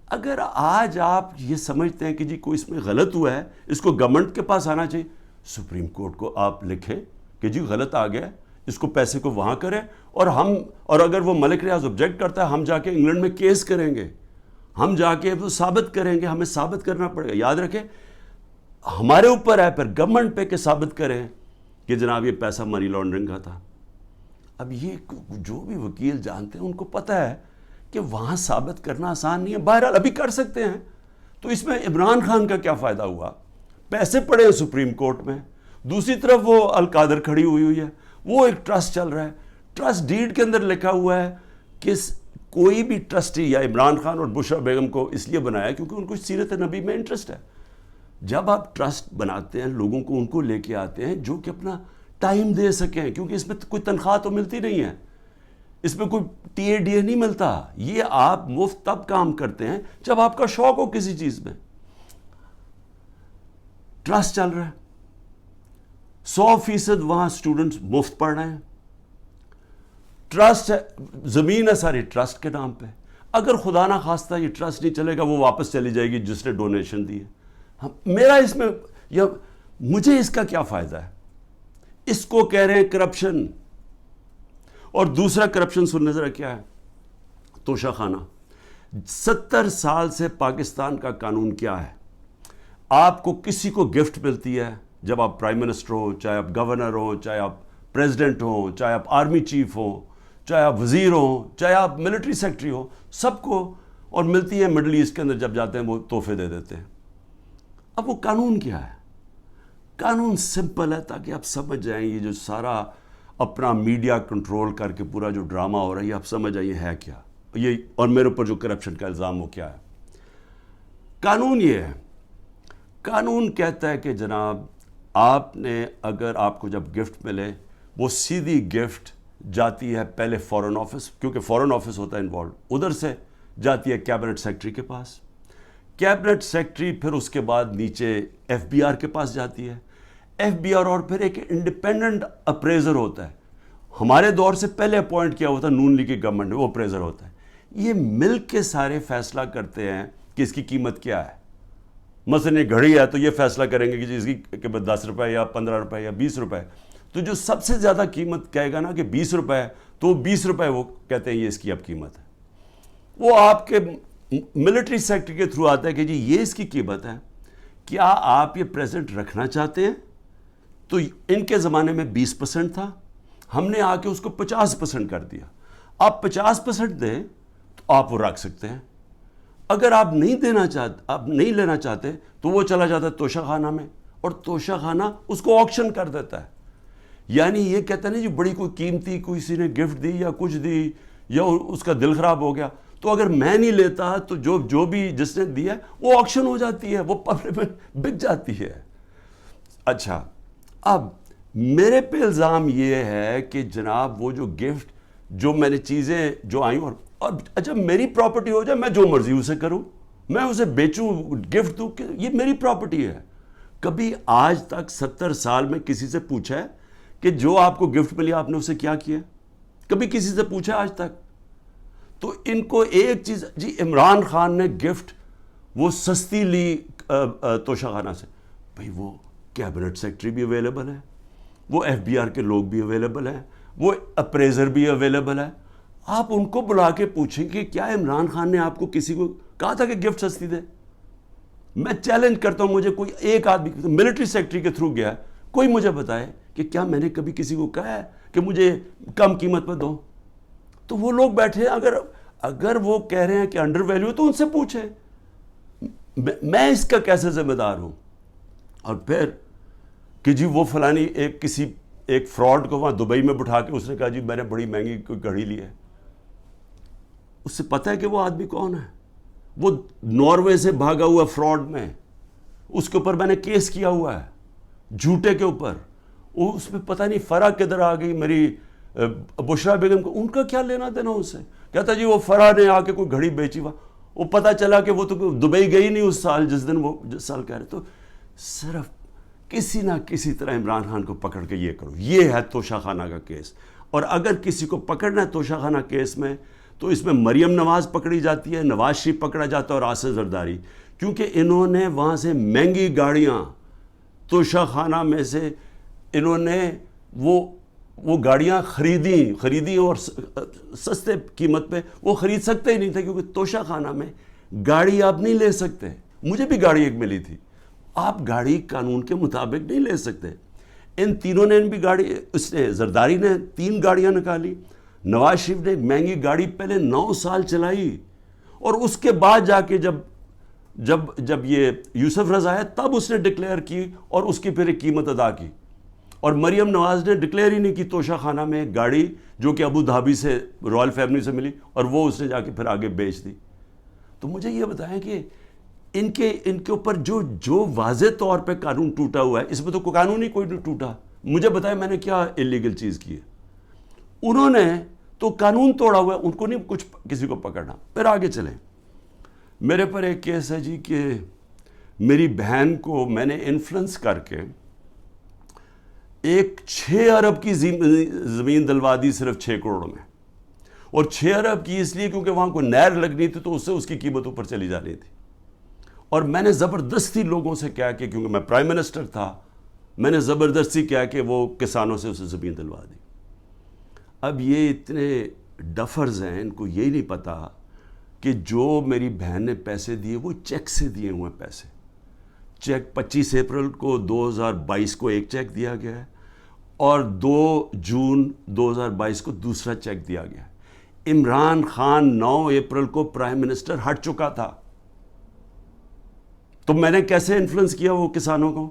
اگر آج آپ یہ سمجھتے ہیں کہ جی کوئی اس میں غلط ہوا ہے, اس کو گورنمنٹ کے پاس آنا چاہیے, سپریم کورٹ کو آپ لکھیں کہ جی غلط آ گیا, اس کو پیسے کو وہاں کریں, اور اگر وہ ملک ریاض آبجیکٹ کرتا ہے ہم جا کے انگلینڈ میں کیس کریں گے, ہم جا کے وہ ثابت کریں گے, ہمیں ثابت کرنا پڑے گا. یاد رکھیں ہمارے اوپر ہے پھر گورنمنٹ پہ کہ ثابت کریں کہ جناب یہ پیسہ منی لانڈرنگ کا تھا. اب یہ جو بھی وکیل جانتے ہیں ان کو پتہ ہے کہ وہاں ثابت کرنا آسان نہیں ہے. بہرحال ابھی کر سکتے ہیں. تو اس میں عمران خان کا کیا فائدہ ہوا؟ پیسے پڑے ہیں سپریم کورٹ میں, دوسری طرف وہ القادر کھڑی ہوئی ہے, وہ ایک ٹرسٹ چل رہا ہے. ٹرسٹ ڈیڈ کے اندر لکھا ہوا ہے کہ کوئی بھی ٹرسٹی, یا عمران خان اور بشرا بیگم کو اس لیے بنایا کیونکہ ان کو سیرت نبی میں انٹرسٹ ہے. جب آپ ٹرسٹ بناتے ہیں لوگوں کو ان کو لے کے آتے ہیں جو کہ اپنا ٹائم دے سکیں, کیونکہ اس میں کوئی تنخواہ تو ملتی نہیں ہے, اس میں کوئی ٹی اے ڈی اے نہیں ملتا. یہ آپ مفت تب کام کرتے ہیں جب آپ کا شوق ہو کسی چیز میں. ٹرسٹ چل رہا ہے, 100% وہاں اسٹوڈنٹس مفت پڑھ رہے ہیں. ٹرسٹ ہے, زمین ہے ساری ٹرسٹ کے نام پہ. اگر خدا نہ خواستہ یہ ٹرسٹ نہیں چلے گا, وہ واپس چلی جائے گی جس نے ڈونیشن دی ہے. میرا اس میں یا مجھے اس کا کیا فائدہ ہے؟ اس کو کہہ رہے ہیں کرپشن. اور دوسرا کرپشن سننے ذرا کیا ہے, توشہ خانہ. 70 سال سے پاکستان کا قانون کیا ہے؟ آپ کو کسی کو گفٹ ملتی ہے جب آپ پرائم منسٹر ہو, چاہے آپ گورنر ہو, چاہے آپ پریزیڈنٹ ہو, چاہے آپ آرمی چیف ہو, چاہے آپ وزیر ہو, چاہے آپ ملٹری سیکرٹری ہو, سب کو, اور ملتی ہے مڈل ایسٹ کے اندر جب جاتے ہیں وہ تحفے دے دیتے ہیں. اب وہ قانون کیا ہے؟ قانون سمپل ہے تاکہ آپ سمجھ جائیں یہ جو سارا اپنا میڈیا کنٹرول کر کے پورا جو ڈرامہ ہو رہا ہے یہ آپ سمجھ جائیں یہ ہے کیا, یہ اور میرے اوپر جو کرپشن کا الزام وہ کیا ہے. قانون یہ ہے, قانون کہتا ہے کہ جناب آپ نے, اگر آپ کو جب گفٹ ملے وہ سیدھی گفٹ جاتی ہے پہلے فارن آفس, کیونکہ فارن آفس ہوتا ہے انوالو, ادھر سے جاتی ہے کیبنٹ سیکرٹری کے پاس. کیبنٹ سیکرٹری پھر اس کے بعد نیچے ایف بی آر کے پاس جاتی ہے. ایف بی آر اور پھر ایک انڈیپینڈنٹ اپریزر ہوتا ہے, ہمارے دور سے پہلے اپوائنٹ کیا ہوتا ہے نون لیگ کی گورنمنٹ نے, وہ اپریزر ہوتا ہے. یہ مل کے سارے فیصلہ کرتے ہیں کہ اس کی قیمت کیا ہے. مثلا یہ گھڑی ہے تو یہ فیصلہ کریں گے کہ اس کی قیمت 10 روپے یا 15 روپے یا 20 روپے. تو جو سب سے زیادہ قیمت کہے گا نا کہ 20 روپے ہے, تو 20 روپے وہ کہتے ہیں یہ اس کی اب قیمت ہے. وہ آپ کے ملٹری سیکٹر کے تھرو آتا ہے کہ جی یہ اس کی قیمت ہے, کیا آپ یہ پریزنٹ رکھنا چاہتے ہیں؟ تو ان کے زمانے میں 20% تھا, ہم نے آ کے اس کو 50% کر دیا. آپ 50% دیں تو آپ وہ رکھ سکتے ہیں. اگر آپ نہیں لینا چاہتے تو وہ چلا جاتا ہے توشہ خانہ میں, اور توشہ خانہ اس کو آکشن کر دیتا ہے. یعنی یہ کہتا ہے نا جی بڑی کوئی قیمتی کسی نے گفٹ دی یا کچھ دی یا اس کا دل خراب ہو گیا, تو اگر میں نہیں لیتا تو جو بھی جس نے دیا وہ آکشن ہو جاتی ہے, وہ پبلک میں بک جاتی ہے. اچھا, اب میرے پہ الزام یہ ہے کہ جناب وہ جو گفٹ جو میں نے چیزیں جو آئیں اور اچھا میری پراپرٹی ہو جائے, میں جو مرضی اسے کروں, میں اسے بیچوں, گفٹ دوں, کہ یہ میری پراپرٹی ہے. کبھی آج تک 70 سال میں کسی سے پوچھا ہے کہ جو آپ کو گفٹ ملی آپ نے اسے کیا کیا؟ کبھی کسی سے پوچھا آج تک؟ تو ان کو ایک چیز, جی عمران خان نے گفٹ وہ سستی لی توشہ خانہ سے, بھئی وہ کیبنٹ سیکٹری بھی اویلیبل ہے, وہ ایف بی آر کے لوگ بھی اویلیبل ہیں, وہ اپریزر بھی اویلیبل ہے. آپ ان کو بلا کے پوچھیں کہ کیا عمران خان نے آپ کو کسی کو کہا تھا کہ گفٹ سستی دے؟ میں چیلنج کرتا ہوں, مجھے کوئی ایک آدمی ملٹری سیکٹری کے تھرو گیا ہے, کوئی مجھے بتائے کہ کیا میں نے کبھی کسی کو کہا ہے کہ مجھے کم قیمت پہ دو؟ تو وہ لوگ بیٹھے, اگر وہ کہہ رہے ہیں کہ انڈر ویلیو تو ان سے پوچھیں, میں اس کا کیسے ذمہ دار ہوں؟ اور پھر کہ جی وہ فلانی ایک فراڈ کو وہاں دبئی میں بٹھا کے اس نے کہا جی میں نے بڑی مہنگی کوئی گھڑی لی ہے. اس سے پتہ ہے کہ وہ آدمی کون ہے؟ وہ ناروے سے بھاگا ہوا فراڈ میں, اس کے اوپر میں نے کیس کیا ہوا ہے جھوٹے کے اوپر. اس میں پتہ نہیں فرح کدھر آ گئی میری بشرا بیگم کو, ان کا کیا لینا دینا اس سے؟ کہتا جی وہ فرح نے آ کے کوئی گھڑی بیچی ہوا, وہ پتہ چلا کہ وہ تو دبئی گئی نہیں اس سال جس سال کہہ رہے. تو صرف کسی نہ کسی طرح عمران خان کو پکڑ کے یہ کرو, یہ ہے توشہ خانہ کا کیس. اور اگر کسی کو پکڑنا ہے توشہ خانہ کیس میں تو اس میں مریم نواز پکڑی جاتی ہے, نواز شریف پکڑا جاتا ہے اور آصف زرداری, کیونکہ انہوں نے وہاں سے مہنگی گاڑیاں توشہ خانہ میں سے انہوں نے وہ گاڑیاں خریدی اور سستے قیمت پہ. وہ خرید سکتے ہی نہیں تھے کیونکہ توشہ خانہ میں گاڑی آپ نہیں لے سکتے. مجھے بھی گاڑی ایک ملی تھی, آپ گاڑی قانون کے مطابق نہیں لے سکتے. ان تینوں نے بھی گاڑی, اس نے زرداری نے 3 گاڑیاں نکالی, نواز شریف نے ایک مہنگی گاڑی پہلے 9 سال چلائی, اور اس کے بعد جا کے جب یہ یوسف رضا ہے تب اس نے ڈکلیئر کی اور اس کی پھر ایک قیمت ادا کی. اور مریم نواز نے ڈکلیئر ہی نہیں کی توشہ خانہ میں ایک گاڑی جو کہ ابو دھابی سے رائل فیملی سے ملی, اور وہ اس نے جا کے پھر آگے بیچ دی. تو مجھے یہ بتائیں کہ ان کے اوپر جو واضح طور پہ قانون ٹوٹا ہوا ہے, اس میں تو کوئی قانون ہی کوئی نہیں ٹوٹا. مجھے بتائیں میں نے کیا اللیگل چیز کی ہے؟ انہوں نے تو قانون توڑا ہوا ہے, ان کو نہیں کچھ کسی کو پکڑنا. پھر آگے چلیں. میرے پر ایک کیس ہے جی کہ میری بہن کو میں نے انفلوئنس کر کے ایک 6 ارب کی زمین دلوا دی صرف 6 کروڑ میں, اور 6 ارب کی اس لیے کیونکہ وہاں کوئی نہر لگنی تھی تو اس سے اس کی قیمت اوپر چلی جانی تھی. اور میں نے زبردستی لوگوں سے کہا کہ کیونکہ میں پرائم منسٹر تھا, میں نے زبردستی کہا کہ وہ کسانوں سے اسے زمین دلوا دی. اب یہ اتنے ڈفرز ہیں, ان کو یہی نہیں پتا کہ جو میری بہن نے پیسے دیے وہ چیک سے دیے ہوئے پیسے. چیک 25 اپریل کو 2022 کو ایک چیک دیا گیا ہے, اور 2 جون 2022 کو دوسرا چیک دیا گیا. عمران خان 9 اپریل کو پرائم منسٹر ہٹ چکا تھا, تو میں نے کیسے انفلوئنس کیا وہ کسانوں کو؟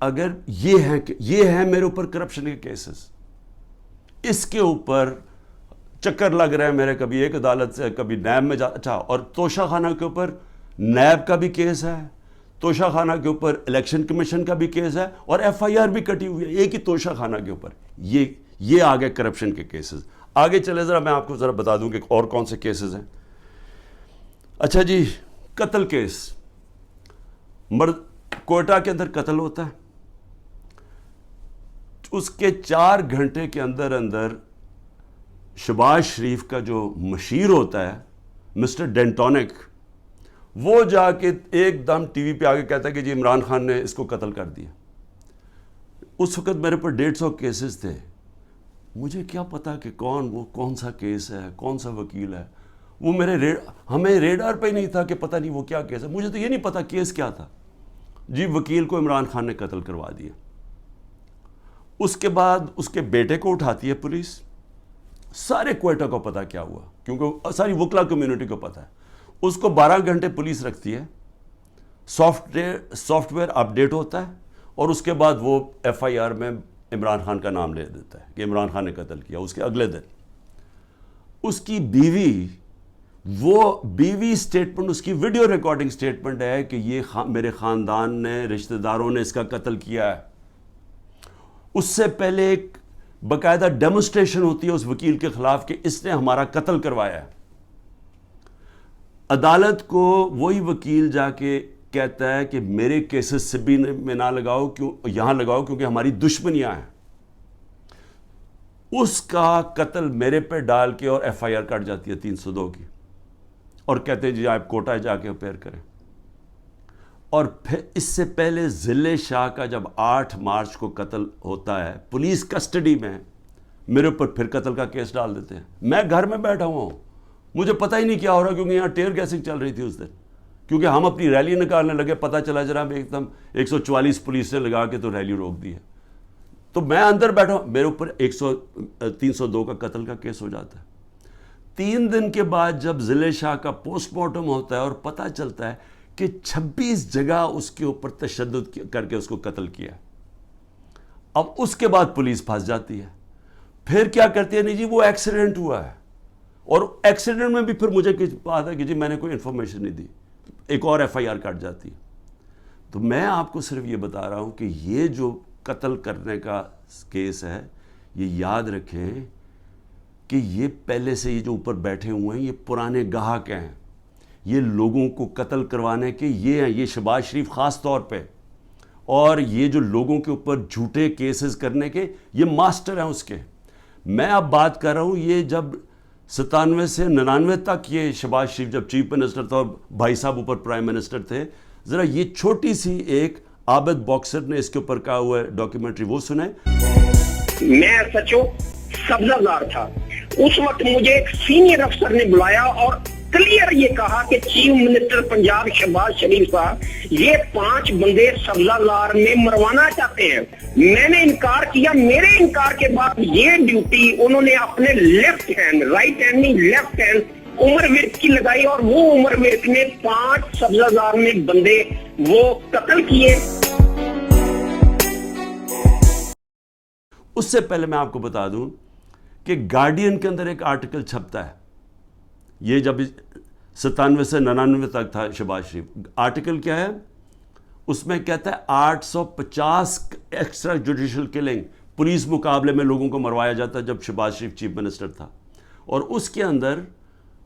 اگر یہ ہے میرے اوپر کرپشن کے کیسز, اس کے اوپر چکر لگ رہے ہیں میرے, کبھی ایک عدالت سے کبھی نیب میں اچھا. اور توشہ خانہ کے اوپر نیب کا بھی کیس ہے, توشہ خانہ کے اوپر الیکشن کمیشن کا بھی کیس ہے, اور ایف آئی آر بھی کٹی ہوئی ہے ایک ہی توشہ خانہ کے اوپر. یہ آگے کرپشن کے کیسز. آگے چلے ذرا میں آپ کو ذرا بتا دوں کہ اور کون سے کیسز ہیں. اچھا جی, قتل کیس. کوئٹہ کے اندر قتل ہوتا ہے, اس کے 4 گھنٹے کے اندر شہباز شریف کا جو مشیر ہوتا ہے مسٹر ڈینٹونک, وہ جا کے ایک دم ٹی وی پہ آگے کہتا ہے کہ جی عمران خان نے اس کو قتل کر دیا. اس وقت میرے پر 150 کیسز تھے. مجھے کیا پتا کہ کون سا کیس ہے, کون سا وکیل ہے. وہ ہمیں ریڈار پہ ہی نہیں تھا کہ پتہ نہیں وہ کیا کیس ہے. مجھے تو یہ نہیں پتا کیس کیا تھا. جی وکیل کو عمران خان نے قتل کروا دیا. اس کے بعد اس کے بیٹے کو اٹھاتی ہے پولیس, سارے کوئٹہ کو پتا کیا ہوا، کیونکہ ساری وکلا کمیونٹی کو پتا ہے. اس کو 12 گھنٹے پولیس رکھتی ہے، سافٹ ویئر اپڈیٹ ہوتا ہے، اور اس کے بعد وہ ایف آئی آر میں عمران خان کا نام لے دیتا ہے کہ عمران خان نے قتل کیا. اس کے اگلے دن اس کی بیوی سٹیٹمنٹ، اس کی ویڈیو ریکارڈنگ سٹیٹمنٹ ہے کہ یہ میرے خاندان نے، رشتہ داروں نے اس کا قتل کیا ہے. اس سے پہلے ایک باقاعدہ ڈیمونسٹریشن ہوتی ہے اس وکیل کے خلاف کہ اس نے ہمارا قتل کروایا ہے. عدالت کو وہی وکیل جا کے کہتا ہے کہ میرے کیسز سے بھی میں نہ لگاؤ، یہاں لگاؤ کیونکہ ہماری دشمنیاں ہیں. اس کا قتل میرے پہ ڈال کے اور ایف آئی آر کٹ جاتی ہے 302 کی، اور کہتے ہیں جی آپ کوٹہ جا کے اپیئر کریں. اور پھر اس سے پہلے ضلع شاہ کا جب 8 مارچ کو قتل ہوتا ہے پولیس کسٹڈی میں، میرے اوپر پھر قتل کا کیس ڈال دیتے ہیں. میں گھر میں بیٹھا ہوا ہوں، مجھے پتہ ہی نہیں کیا ہو رہا، کیونکہ یہاں ٹیئر گیسنگ چل رہی تھی اس دن. کیونکہ ہم اپنی ریلی نکالنے لگے، پتہ چلا جناب ایک دم 144 پولیس نے لگا کے تو ریلی روک دی ہے. تو میں اندر بیٹھا ہوں، میرے اوپر 302 کا قتل کا کیس ہو جاتا ہے. 3 دن کے بعد جب ضلع شاہ کا پوسٹ مارٹم ہوتا ہے اور پتہ چلتا ہے کہ 26 جگہ اس کے اوپر تشدد کر کے اس کو قتل کیا. اب اس کے بعد پولیس پھنس جاتی ہے. پھر کیا کرتی ہے؟ نہیں جی وہ ایکسیڈنٹ ہوا ہے، اور ایکسیڈنٹ میں بھی پھر مجھے بات ہے کہ جی میں نے کوئی انفارمیشن نہیں دی، ایک اور ایف آئی آر کٹ جاتی ہے. تو میں آپ کو صرف یہ بتا رہا ہوں کہ یہ جو قتل کرنے کا کیس ہے، یہ یاد رکھیں کہ یہ پہلے سے یہ جو اوپر بیٹھے ہوئے ہیں یہ پرانے گاہک ہیں. یہ لوگوں کو قتل کروانے کے یہ ہیں، یہ شہباز شریف خاص طور پہ، اور یہ جو لوگوں کے اوپر جھوٹے کیسز کرنے کے یہ ماسٹر ہیں اس کے. میں اب بات کر رہا ہوں یہ جب 97 سے 99 تک یہ شہباز شریف جب چیف منسٹر تھا اور بھائی صاحب اوپر پرائم منسٹر تھے، ذرا یہ چھوٹی سی ایک عابد باکسر نے اس کے اوپر کہا ہوا ہے ڈاکیومنٹری، وہ سنیں. میں سچو سبزہ زار تھا اس وقت، مجھے ایک سینئر افسر نے بلایا اور کلیئر یہ کہا کہ چیف منسٹر پنجاب شہباز شریف صاحب یہ 5 بندے سبزہ زار میں مروانا چاہتے ہیں. میں نے انکار کیا. میرے انکار کے بعد یہ ڈیوٹی انہوں نے اپنے لیفٹ ہینڈ، رائٹ ہینڈ نہیں لیفٹ ہینڈ عمر ورک کی لگائی، اور وہ عمر ورک نے 5 سبزہ زار میں بندے وہ قتل کیے. اس سے پہلے میں آپ کو بتا دوں کہ گارڈین کے اندر ایک آرٹیکل چھپتا ہے، یہ جب 97 سے 99 تک تھا شہباز شریف. آرٹیکل کیا ہے؟ اس میں کہتا ہے 850 ایکسٹرا جوڈیشل کلنگ پولیس مقابلے میں لوگوں کو مروایا جاتا ہے جب شہباز شریف چیف منسٹر تھا. اور اس کے اندر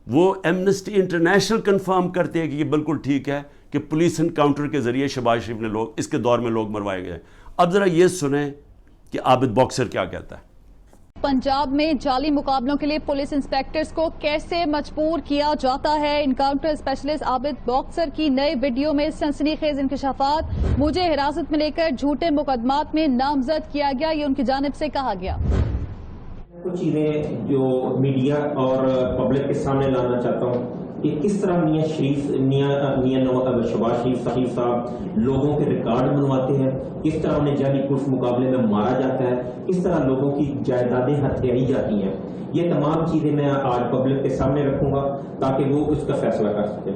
وہ ایمنسٹی انٹرنیشنل کنفرم کرتے ہیں کہ یہ بالکل ٹھیک ہے کہ پولیس انکاؤنٹر کے ذریعے شہباز شریف نے اس کے دور میں لوگ مروائے گئے. اب ذرا یہ سنیں کہ عابد باکسر کیا کہتا ہے. پنجاب میں جعلی مقابلوں کے لیے پولیس انسپیکٹرز کو کیسے مجبور کیا جاتا ہے؟ انکاؤنٹر اسپیشلسٹ عابد باکسر کی نئی ویڈیو میں سنسنی خیز انکشافات. مجھے حراست میں لے کر جھوٹے مقدمات میں نامزد کیا گیا، یہ ان کی جانب سے کہا گیا. کچھ چیزیں جو میڈیا اور پبلک کے سامنے لانا چاہتا ہوں کہ کس طرح شہباز شریف صاحب لوگوں کے ریکارڈ بنواتے ہیں، کس طرح انہیں جعلی پولیس مقابلے میں مارا جاتا ہے، کس طرح لوگوں کی جائیدادیں ہتھیائی جاتی ہیں. یہ تمام چیزیں میں آج پبلک کے سامنے رکھوں گا تاکہ وہ اس کا فیصلہ کر سکیں.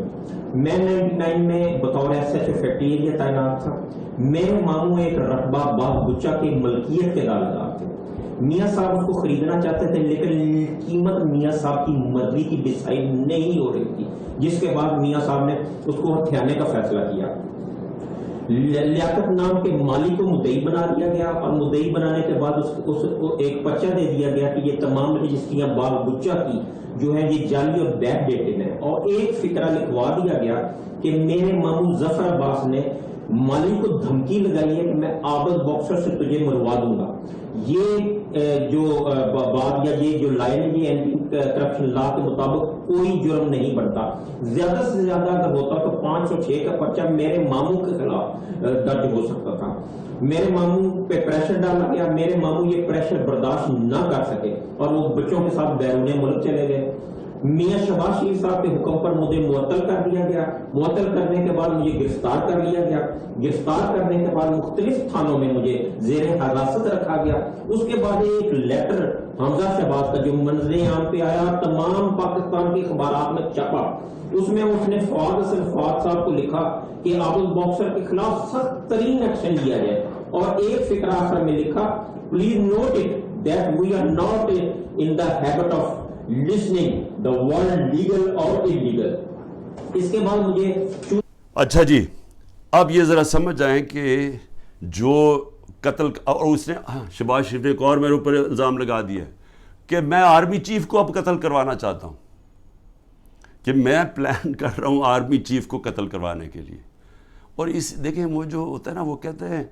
میں 99 میں بطور S H O factory area تعینات تھا. میرے ماموں ایک رقبہ باغ گچا کی ملکیت کے دعویدار تھے. میاں صاحب اس کو خریدنا چاہتے تھے لیکن قیمت میاں صاحب کی مرضی کی ڈیسائیڈ نہیں ہو رہی تھی، جس کے بعد میاں صاحب نے اس کو ہتھیانے کا فیصلہ کیا. لیاقت نام کے مالی کو مدعی بنا دیا گیا، اور مدعی بنانے کے بعد اس کو ایک پرچہ دے دیا گیا کہ یہ تمام رجسٹریاں باغ گچا کی جو ہے یہ جعلی اور بیک ڈیٹڈ ہیں. اور ایک فقرہ لکھوا دیا گیا کہ میرے ماموں ظفر عباس نے مالی کو دھمکی لگائی ہے کہ میں عابد باکسر سے تجھے مروا دوں گا. یہ جو بات یا یہ جو لائن ہے یہ اینٹی کرپشن لا کے مطابق کوئی جرم نہیں بنتا. زیادہ سے زیادہ اگر ہوتا تو 506 کا پرچہ میرے ماموں کے خلاف درج ہو سکتا تھا. میرے ماموں پہ پریشر ڈالا گیا، میرے ماموں یہ پریشر برداشت نہ کر سکے اور وہ بچوں کے ساتھ بیرون ملک چلے گئے. میاں شہباز شریف صاحب کے حکم پر مجھے معطل کر دیا گیا. معطل کرنے کے بعد مجھے گرفتار کر لیا گیا. گرفتار کرنے کے بعد مختلف تھانوں میں مجھے زیر حراست رکھا گیا. اس کے بعد ایک لیٹر حمزہ شہباز کا جو منظر عام پہ آیا, تمام پاکستان کے اخبارات میں چھپا. اس میں اس نے فواد حسن فواد صاحب کو لکھا کہ عابد باکسر کے خلاف سخت ترین ایکشن لیا جائے, اور ایک فقرہ آخر میں لکھا, please note it that we are not in the habit of listening the word legal or illegal. اس کے بعد مجھے اچھا جی, اب یہ ذرا سمجھ جائیں کہ جو قتل, اور اس نے شہباز شریف نے ایک اور میرے اوپر الزام لگا دیا کہ میں آرمی چیف کو اب قتل کروانا چاہتا ہوں, کہ میں پلان کر رہا ہوں آرمی چیف کو قتل کروانے کے لیے. اور اس دیکھیں وہ جو ہوتا ہے نا, وہ کہتے ہیں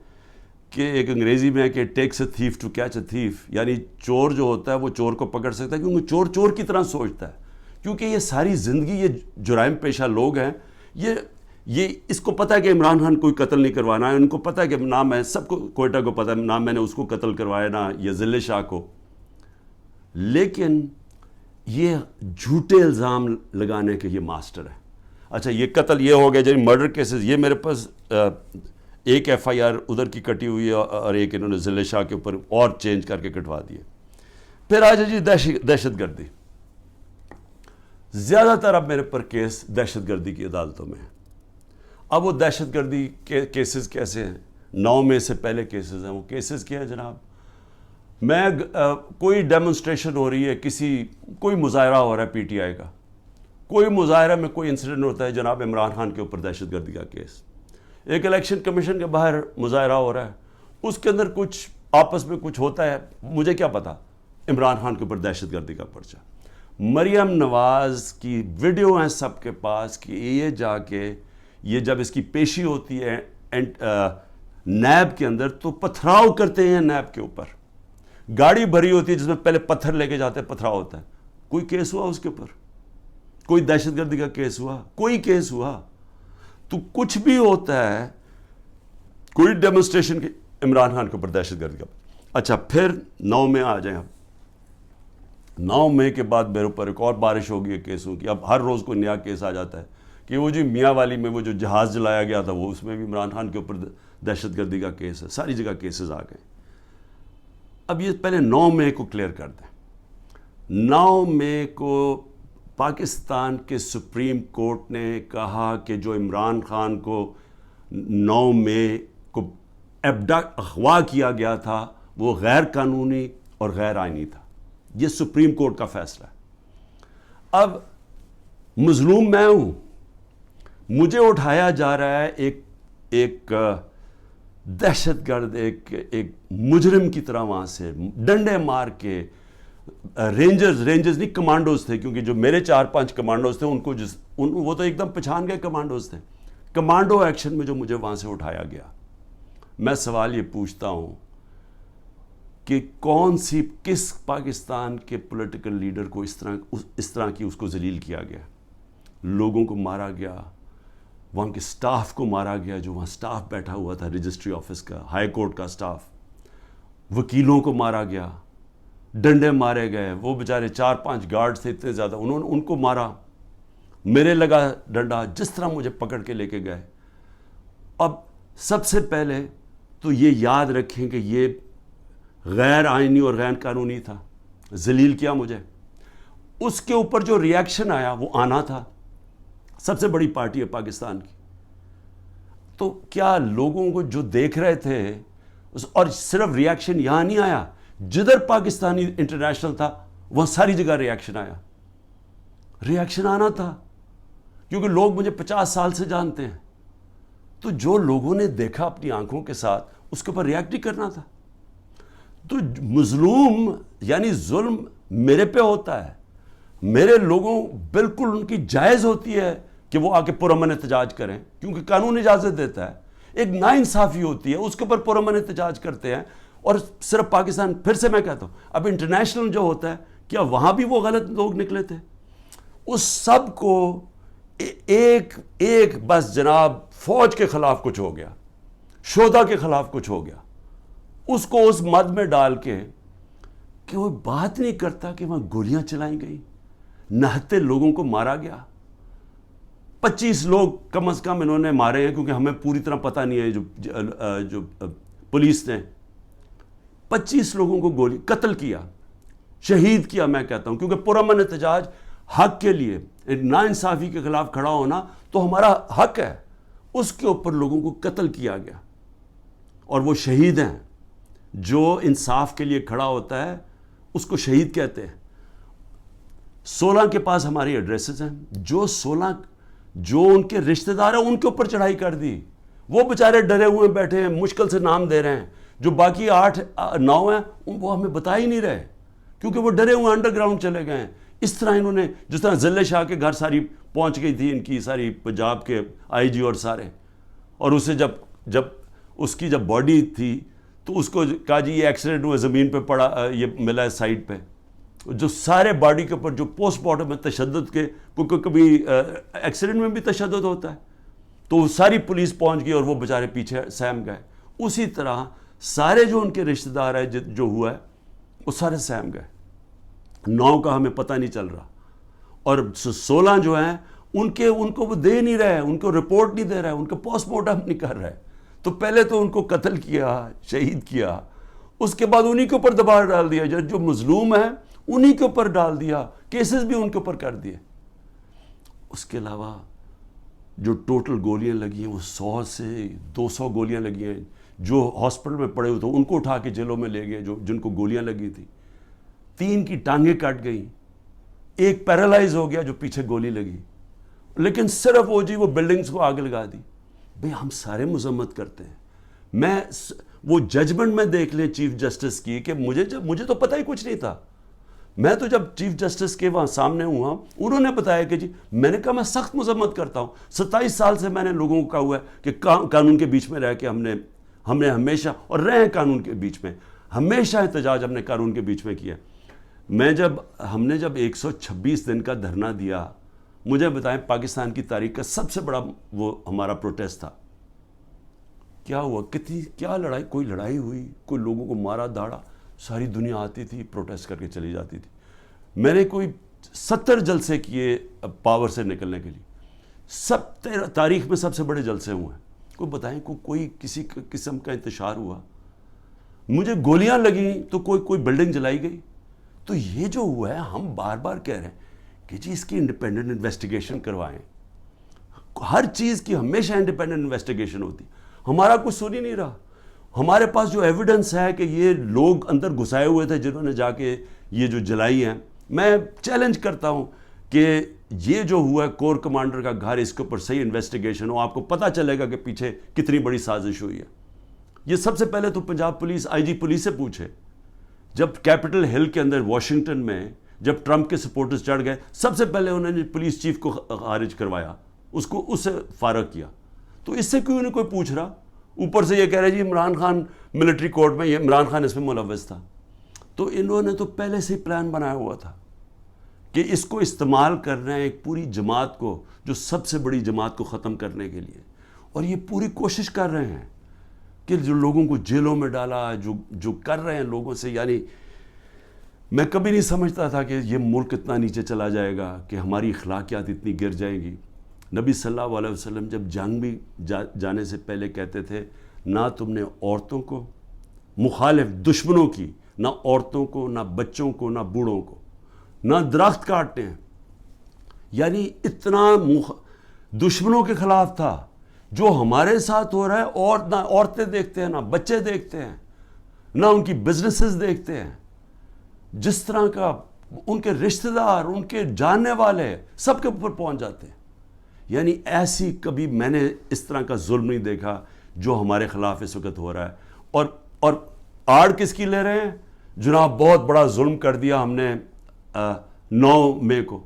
کہ ایک انگریزی میں ہے کہ takes a thief to catch a thief, یعنی چور جو ہوتا ہے وہ چور کو پکڑ سکتا ہے کیونکہ چور چور کی طرح سوچتا ہے, کیونکہ یہ ساری زندگی یہ جرائم پیشہ لوگ ہیں, یہ اس کو پتہ ہے کہ عمران خان کوئی قتل نہیں کروانا ہے, ان کو پتہ ہے کہ نہ میں, سب کو کوئٹہ کو پتہ ہے نہ میں نے اس کو قتل کروایا نہ یہ ذل شاہ کو, لیکن یہ جھوٹے الزام لگانے کے یہ ماسٹر ہے. اچھا یہ قتل یہ ہو گیا, جب مرڈر کیسز یہ میرے پاس ایک ایف آئی آر ادھر کی کٹی ہوئی ہے اور ایک انہوں نے ذل شاہ کے اوپر اور چینج کر کے کٹوا دیے. پھر آ جائے جی دہشت گردی. زیادہ تر اب میرے پر کیس دہشت گردی کی عدالتوں میں ہیں. اب وہ دہشت گردی کے کیسز کیسے ہیں؟ 9 مئی سے پہلے کیسز ہیں. وہ کیسز کیا ہے جناب؟ میں کوئی ڈیمونسٹریشن ہو رہی ہے, کوئی مظاہرہ ہو رہا ہے پی ٹی آئی کا, کوئی مظاہرہ میں کوئی انسیڈنٹ ہوتا ہے, جناب عمران خان کے اوپر دہشت گردی کا کیس. ایک الیکشن کمیشن کے باہر مظاہرہ ہو رہا ہے, اس کے اندر کچھ آپس میں کچھ ہوتا ہے, مجھے کیا پتا, عمران خان کے اوپر دہشت گردی کا پرچہ. مریم نواز کی ویڈیو ہیں سب کے پاس کہ یہ جا کے یہ جب اس کی پیشی ہوتی ہے نیب کے اندر تو پتھراؤ کرتے ہیں نیب کے اوپر. گاڑی بھری ہوتی ہے جس میں پہلے پتھر لے کے جاتے ہیں, پتھراؤ ہوتا ہے. کوئی کیس ہوا اس کے اوپر؟ کوئی دہشت گردی کا کیس ہوا؟ کوئی کیس ہوا؟ تو کچھ بھی ہوتا ہے, کوئی ڈیمونسٹریشن کی عمران خان کے اوپر دہشت گردی کا. اچھا پھر 9 مئی آ جائیں. اب 9 مئی کے بعد میرے اوپر ایک اور بارش ہوگی کیسوں کی. اب ہر روز کوئی نیا کیس آ جاتا ہے کہ وہ جو میاں والی میں وہ جو جہاز جلایا گیا تھا وہ اس میں بھی عمران خان کے اوپر دہشت گردی کا کیس ہے. ساری جگہ کیسز آ گئے. اب یہ پہلے 9 مئی کو کلیئر کر دیں. 9 مئی کو پاکستان کے سپریم کورٹ نے کہا کہ جو عمران خان کو 9 مئی کو اغوا کیا گیا تھا وہ غیر قانونی اور غیر آئینی تھا. یہ سپریم کورٹ کا فیصلہ ہے. اب مظلوم میں ہوں, مجھے اٹھایا جا رہا ہے ایک دہشت گرد, ایک مجرم کی طرح, وہاں سے ڈنڈے مار کے. رینجرز نہیں, کمانڈوز تھے, کیونکہ جو میرے 4-5 کمانڈوز تھے ان کو وہ تو ایک دم پہچان گئے کمانڈوز تھے. کمانڈو ایکشن میں جو مجھے وہاں سے اٹھایا گیا, میں سوال یہ پوچھتا ہوں کہ کس پاکستان کے پولیٹیکل لیڈر کو اس طرح کی اس کو ذلیل کیا گیا؟ لوگوں کو مارا گیا, وہاں کے سٹاف کو مارا گیا, جو وہاں سٹاف بیٹھا ہوا تھا رجسٹری آفس کا, ہائی کورٹ کا سٹاف, وکیلوں کو مارا گیا, ڈنڈے مارے گئے. وہ بیچارے 4-5 گارڈز تھے اتنے زیادہ, انہوں نے ان کو مارا, میرے لگا ڈنڈا, جس طرح مجھے پکڑ کے لے کے گئے. اب سب سے پہلے تو یہ یاد رکھیں کہ یہ غیر آئینی اور غیر قانونی تھا, ذلیل کیا مجھے. اس کے اوپر جو ری ایکشن آیا وہ آنا تھا. سب سے بڑی پارٹی ہے پاکستان کی, تو کیا لوگوں کو جو دیکھ رہے تھے, اور صرف ری ایکشن یہاں نہیں آیا, جدھر پاکستانی انٹرنیشنل تھا وہاں ساری جگہ ری ایکشن آیا. ری ایکشن آنا تھا کیونکہ لوگ مجھے 50 سال سے جانتے ہیں, تو جو لوگوں نے دیکھا اپنی آنکھوں کے ساتھ اس کے اوپر ریئیکٹ ہی کرنا تھا. تو مظلوم یعنی ظلم میرے پہ ہوتا ہے, میرے لوگوں بالکل ان کی جائز ہوتی ہے کہ وہ آ کے پرامن احتجاج کریں, کیونکہ قانون اجازت دیتا ہے. ایک ناانصافی ہوتی ہے, اس کے اوپر پرامن احتجاج کرتے ہیں. اور صرف پاکستان, پھر سے میں کہتا ہوں, اب انٹرنیشنل جو ہوتا ہے, کیا وہاں بھی وہ غلط لوگ نکلے تھے؟ اس سب کو ایک بس جناب فوج کے خلاف کچھ ہو گیا, شہدا کے خلاف کچھ ہو گیا, اس کو اس مد میں ڈال کے کہ وہ بات نہیں کرتا کہ وہاں گولیاں چلائیں گئی, 69 لوگوں کو مارا گیا. 25 لوگ کم از کم انہوں نے مارے ہیں, کیونکہ ہمیں پوری طرح پتہ نہیں ہے. جو پولیس نے 25 لوگوں کو گولی قتل کیا, شہید کیا میں کہتا ہوں, کیونکہ پرامن احتجاج حق کے لیے, ناانصافی کے خلاف کھڑا ہونا تو ہمارا حق ہے. اس کے اوپر لوگوں کو قتل کیا گیا, اور وہ شہید ہیں. جو انصاف کے لیے کھڑا ہوتا ہے اس کو شہید کہتے ہیں. 16 کے پاس ہماری ایڈریسز ہیں. جو 16 جو ان کے رشتہ دار ہیں ان کے اوپر چڑھائی کر دی. وہ بیچارے ڈرے ہوئے بیٹھے ہیں, مشکل سے نام دے رہے ہیں. جو باقی 8-9 ہیں وہ ہمیں بتا ہی نہیں رہے, کیونکہ وہ ڈرے ہوئے انڈر گراؤنڈ چلے گئے ہیں. اس طرح انہوں نے, جس طرح ذلے شاہ کے گھر ساری پہنچ گئی تھی ان کی ساری پنجاب کے آئی جی اور سارے, اور اسے جب اس کی جب باڈی تھی تو اس کو کہا جی یہ ایکسیڈنٹ ہوا, زمین پہ پڑا, یہ ملا ہے سائڈ پہ. جو سارے باڈی کے اوپر جو پوسٹ مارٹم میں تشدد کے, کیونکہ کبھی ایکسیڈنٹ میں بھی تشدد ہوتا ہے, تو ساری پولیس پہنچ گئی اور وہ بیچارے پیچھے سہم گئے. اسی طرح سارے جو ان کے رشتہ دار ہیں جو ہوا ہے وہ سارے سہم گئے. 9 کا ہمیں پتہ نہیں چل رہا, اور 16 جو ہیں ان کو وہ دے نہیں رہے, ان کو رپورٹ نہیں دے رہے, ان کو پوسٹ مارٹم نہیں کر رہے. تو پہلے تو ان کو قتل کیا, شہید کیا, اس کے بعد انہی کے اوپر دباؤ ڈال دیا, جو مظلوم ہے انہی کے اوپر ڈال دیا, کیسز بھی ان کے اوپر کر دیے. اس کے علاوہ جو ٹوٹل گولیاں لگی ہیں وہ 100 سے 200 گولیاں لگی ہیں. جو ہاسپٹل میں پڑے ہوئے تھے ان کو اٹھا کے جیلوں میں لے گئے جن کو گولیاں لگی تھی. 3 کی ٹانگیں کٹ گئیں, 1 پیرالائز ہو گیا جو پیچھے گولی لگی. لیکن صرف وہ بلڈنگز کو آگ لگا دی. بھئی ہم سارے مذمت کرتے ہیں. وہ ججمنٹ میں دیکھ لیں چیف جسٹس کی, کہ مجھے تو پتہ ہی کچھ نہیں تھا. میں تو جب چیف جسٹس کے وہاں سامنے ہوا, انہوں نے بتایا کہ جی, میں نے کہا میں سخت مذمت کرتا ہوں. 27 سال سے میں نے لوگوں کو کہا ہوا ہے کہ قانون کے بیچ میں رہ کے ہم نے ہمیشہ, اور رہے ہیں قانون کے بیچ میں, ہمیشہ احتجاج ہم نے قانون کے بیچ میں کیا. ہم نے جب 126 دن کا دھرنا دیا, مجھے بتائیں پاکستان کی تاریخ کا سب سے بڑا وہ ہمارا پروٹیسٹ تھا. کیا ہوا, کیا لڑائی, کوئی لڑائی ہوئی, کوئی لوگوں کو مارا داڑا, ساری دنیا آتی تھی پروٹیسٹ کر کے چلی جاتی تھی. میں نے کوئی 70 جلسے کیے پاور سے نکلنے کے لیے. تاریخ میں سب سے بڑے جلسے ہوئے ہیں. کوئی بتائیں کوئی کسی قسم کا انتشار ہوا. مجھے گولیاں لگیں تو کوئی بلڈنگ جلائی گئی. تو یہ جو ہوا ہے, ہم بار بار کہہ رہے ہیں کہ جی اس کی انڈیپینڈنٹ انویسٹیگیشن کروائیں. ہر چیز کی ہمیشہ انڈیپینڈنٹ انویسٹیگیشن ہوتی. ہمارا کچھ سن ہی نہیں رہا. ہمارے پاس جو ایویڈنس ہے کہ یہ لوگ اندر گھسائے ہوئے تھے جنہوں نے جا کے یہ جو جلائی ہیں, میں چیلنج کرتا ہوں کہ یہ جو ہوا ہے کور کمانڈر کا گھر, اس کے اوپر صحیح انویسٹیگیشن ہو, آپ کو پتہ چلے گا کہ پیچھے کتنی بڑی سازش ہوئی ہے. یہ سب سے پہلے تو پنجاب پولیس آئی جی پولیس سے پوچھے. جب کیپٹل ہل کے اندر واشنگٹن میں جب ٹرمپ کے سپورٹرز چڑھ گئے, سب سے پہلے انہوں نے پولیس چیف کو خارج کروایا, اس سے فارغ کیا. تو اس سے کیوں نہیں کوئی پوچھ رہا؟ اوپر سے یہ کہہ رہے جی عمران خان ملٹری کورٹ میں, یہ عمران خان اس میں ملوث تھا. تو انہوں نے تو پہلے سے ہی پلان بنایا ہوا تھا کہ اس کو استعمال کرنا ہے ایک پوری جماعت کو, جو سب سے بڑی جماعت کو ختم کرنے کے لیے. اور یہ پوری کوشش کر رہے ہیں کہ جو لوگوں کو جیلوں میں ڈالا, جو کر رہے ہیں لوگوں سے. یعنی میں کبھی نہیں سمجھتا تھا کہ یہ ملک اتنا نیچے چلا جائے گا, کہ ہماری اخلاقیات اتنی گر جائیں گی. نبی صلی اللہ علیہ وسلم جب جنگ بھی جانے سے پہلے کہتے تھے, نہ تم نے عورتوں کو, مخالف دشمنوں کی, نہ عورتوں کو, نہ بچوں کو, نہ بوڑھوں کو, نہ درخت کاٹتے ہیں. یعنی اتنا دشمنوں کے خلاف تھا. جو ہمارے ساتھ ہو رہا ہے, اور نہ عورتیں دیکھتے ہیں, نہ بچے دیکھتے ہیں, نہ ان کی بزنسز دیکھتے ہیں. جس طرح کا ان کے رشتہ دار, ان کے جاننے والے سب کے اوپر پہنچ جاتے ہیں. یعنی ایسی کبھی میں نے اس طرح کا ظلم نہیں دیکھا جو ہمارے خلاف اس وقت ہو رہا ہے. اور آڑ کس کی لے رہے ہیں؟ جناب بہت بڑا ظلم کر دیا ہم نے 9 مئی کو.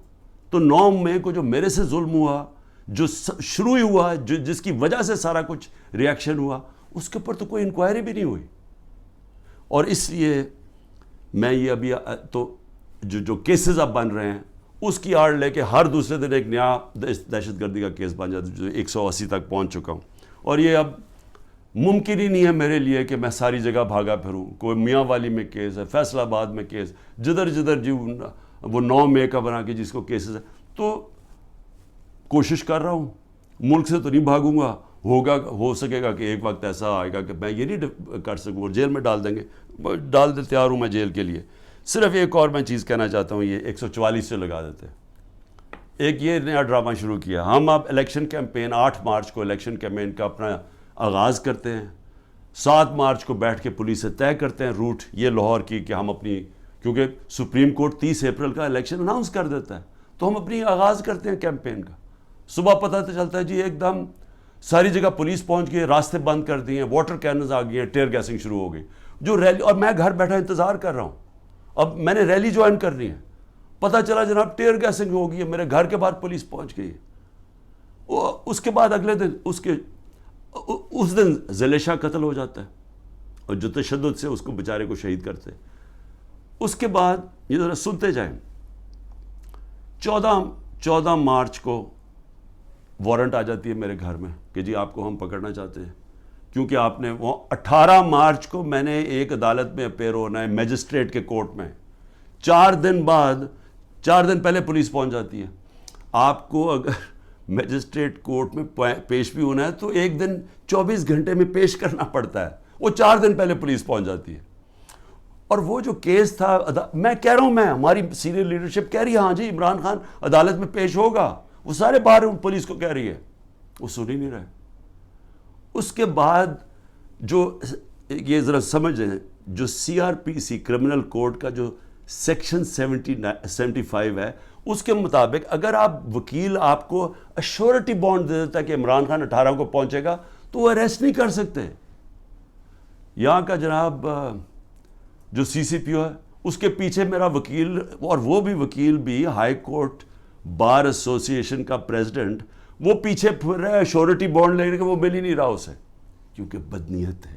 تو 9 مئی کو جو میرے سے ظلم ہوا, جو شروع ہی ہوا, جس کی وجہ سے سارا کچھ ریاکشن ہوا, اس کے اوپر تو کوئی انکوائری بھی نہیں ہوئی. اور اس لیے میں یہ ابھی تو جو کیسز اب بن رہے ہیں, اس کی آڑ لے کے ہر دوسرے دن ایک نیا دہشت گردی کا کیس بن جاتا ہے, جو 180 تک پہنچ چکا ہوں. اور یہ اب ممکن ہی نہیں ہے میرے لیے کہ میں ساری جگہ بھاگا پھروں. کوئی میاں والی میں کیس ہے, فیصل آباد میں کیس, جدھر جی وہ 9 مئی کا بنا کے جس کو کیسز ہے. تو کوشش کر رہا ہوں, ملک سے تو نہیں بھاگوں گا, ہو سکے گا کہ ایک وقت ایسا آئے گا کہ میں یہ نہیں کر سکوں, جیل میں ڈال دیں گے, ڈال دے, تیار ہوں میں جیل کے لیے. صرف ایک اور میں چیز کہنا چاہتا ہوں, یہ 144 سے لگا دیتے. ایک یہ نیا ڈرامہ شروع کیا, ہم اب الیکشن کیمپین 8 مارچ کو الیکشن کیمپین کا اپنا آغاز کرتے ہیں, 7 مارچ کو بیٹھ کے پولیس سے طے کرتے ہیں روٹ یہ لاہور کی کہ ہم اپنی, کیونکہ سپریم کورٹ 30 اپریل کا الیکشن اناؤنس کر دیتا ہے, تو ہم اپنی آغاز کرتے ہیں کیمپین کا. صبح پتہ تو چلتا ہے جی ایک دم ساری جگہ پولیس پہنچ گئی, راستے بند کر دیے ہیں, واٹر کیننز آ گئی ہیں, ٹیئر گیسنگ شروع ہو گئی جو ریلی, اور میں گھر بیٹھا انتظار کر رہا ہوں. اب میں نے ریلی جوائن کرنی ہے, پتہ چلا جناب ٹیئر گیسنگ ہو گئی ہے, میرے گھر کے باہر پولیس پہنچ گئی ہے. اس کے بعد اگلے دن اس دن ذیل شاہ قتل ہو جاتا ہے, اور جو تشدد سے اس کو بیچارے کو شہید کرتے. اس کے بعد یہ ذرا سنتے جائیں, 14 مارچ کو وارنٹ آ جاتی ہے میرے گھر میں کہ جی آپ کو ہم پکڑنا چاہتے ہیں, کیونکہ آپ نے وہ 18 مارچ کو میں نے ایک عدالت میں اپیئر ہونا ہے میجسٹریٹ کے کورٹ میں. 4 دن پہلے پولیس پہنچ جاتی ہے. آپ کو اگر میجسٹریٹ کورٹ میں پیش بھی ہونا ہے تو ایک دن 24 گھنٹے میں پیش کرنا پڑتا ہے, وہ 4 دن پہلے پولیس پہنچ جاتی ہے. اور وہ جو کیس تھا, میں کہہ رہا ہوں, ہماری سینئر لیڈرشپ کہہ رہی ہے ہاں جی عمران خان عدالت میں پیش ہوگا, وہ سارے باہر پولیس کو کہہ رہی ہے, وہ سن ہی نہیں رہے. اس کے بعد جو یہ ذرا سمجھیں, جو CRPC کرمنل کوڈ کا جو سیکشن 75 ہے, اس کے مطابق اگر آپ وکیل آپ کو ایشورٹی بانڈ دے دیتا ہے کہ عمران خان 18 کو پہنچے گا تو وہ اریسٹ نہیں کر سکتے. یہاں کا جناب جو CCPO ہے اس کے پیچھے میرا وکیل, اور وہ بھی وکیل بھی ہائی کورٹ بار ایسوسیشن کا پریزیڈنٹ, وہ پیچھے پھر رہا ہے ایشورٹی بانڈ لینے کے, وہ مل ہی نہیں رہا اسے, کیونکہ بدنیت ہے.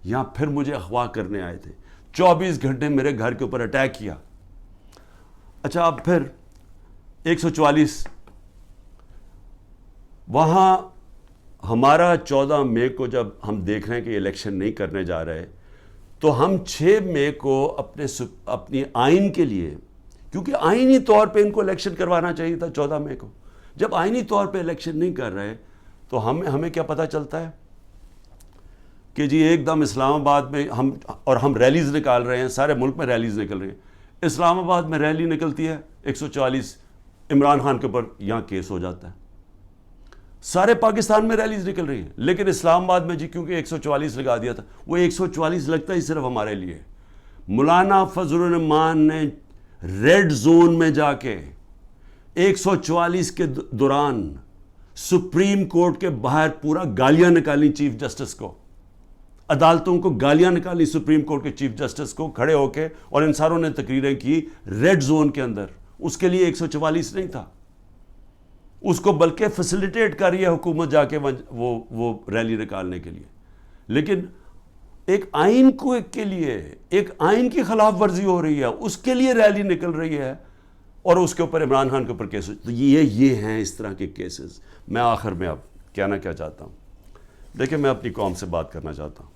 یہاں پھر مجھے اغوا کرنے آئے تھے, 24 گھنٹے میرے گھر کے اوپر اٹیک کیا. اچھا اب پھر 144 وہاں ہمارا 14 مئی کو جب ہم دیکھ رہے ہیں کہ الیکشن نہیں کرنے جا رہے, تو ہم 6 مئی کو اپنی آئین کے لیے, کیونکہ آئینی طور پہ ان کو الیکشن کروانا چاہیے تھا 14 مئی کو, جب آئینی طور پہ الیکشن نہیں کر رہے تو ہمیں کیا پتہ چلتا ہے کہ جی ایک دم اسلام آباد میں ہم ریلیز نکال رہے ہیں, سارے ملک میں ریلیز نکل رہی ہیں. اسلام آباد میں ریلی نکلتی ہے 144, عمران خان کے اوپر یہاں کیس ہو جاتا ہے. سارے پاکستان میں ریلیز نکل رہی ہیں, لیکن اسلام آباد میں جی کیونکہ 144 لگا دیا تھا, وہ 144 لگتا ہی صرف ہمارے لیے. مولانا فضل الرحمان نے ریڈ زون میں جا کے 144 کے دوران سپریم کورٹ کے باہر پورا گالیاں نکالی چیف جسٹس کو, عدالتوں کو گالیاں نکالی سپریم کورٹ کے چیف جسٹس کو کھڑے ہو کے, اور ان ساروں نے تقریریں کی ریڈ زون کے اندر. اس کے لیے 144 نہیں تھا, اس کو بلکہ فیسیلیٹیٹ کر رہی ہے حکومت جا کے وہ ریلی نکالنے کے لیے. لیکن ایک آئین کے لیے, ایک آئین کی خلاف ورزی ہو رہی ہے, اس کے لیے ریلی نکل رہی ہے, اور اس کے اوپر عمران خان کے اوپر کیس. تو یہ ہیں اس طرح کے کیسز. میں آخر میں اب کہنا کیا چاہتا ہوں, دیکھیں میں اپنی قوم سے بات کرنا چاہتا ہوں.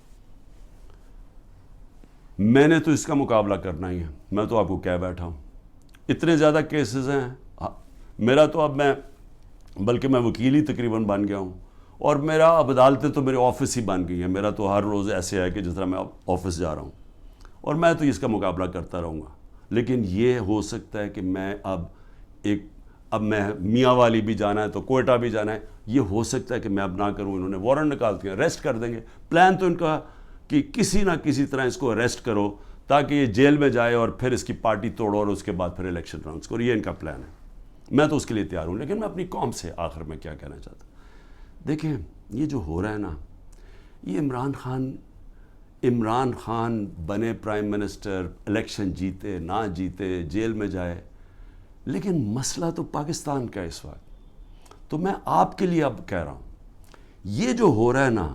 میں نے تو اس کا مقابلہ کرنا ہی ہے, میں تو آپ کو کہہ بیٹھا ہوں. اتنے زیادہ کیسز ہیں میرا, تو اب بلکہ میں وکیل ہی تقریباً بن گیا ہوں, اور میرا اب عدالتیں تو میرے آفس ہی بن گئی ہیں. میرا تو ہر روز ایسے ہے کہ جس طرح میں آفس جا رہا ہوں, اور میں تو اس کا مقابلہ کرتا رہوں گا. لیکن یہ ہو سکتا ہے کہ میں اب میں میاں والی بھی جانا ہے تو کوئٹہ بھی جانا ہے, یہ ہو سکتا ہے کہ میں اب نہ کروں. انہوں نے وارنٹ نکال دیا, اریسٹ کر دیں گے. پلان تو ان کا کہ کسی نہ کسی طرح اس کو اریسٹ کرو تاکہ یہ جیل میں جائے, اور پھر اس کی پارٹی توڑو, اور اس کے بعد پھر الیکشن اناؤنس کرو. یہ ان کا پلان ہے, میں تو اس کے لیے تیار ہوں. لیکن میں اپنی قوم سے آخر میں کیا کہنا چاہتا ہوں, دیکھیں یہ جو ہو رہا ہے نا, یہ عمران خان بنے پرائم منسٹر, الیکشن جیتے نہ جیتے, جیل میں جائے, لیکن مسئلہ تو پاکستان کا اس وقت. تو میں آپ کے لیے اب کہہ رہا ہوں, یہ جو ہو رہا ہے نا,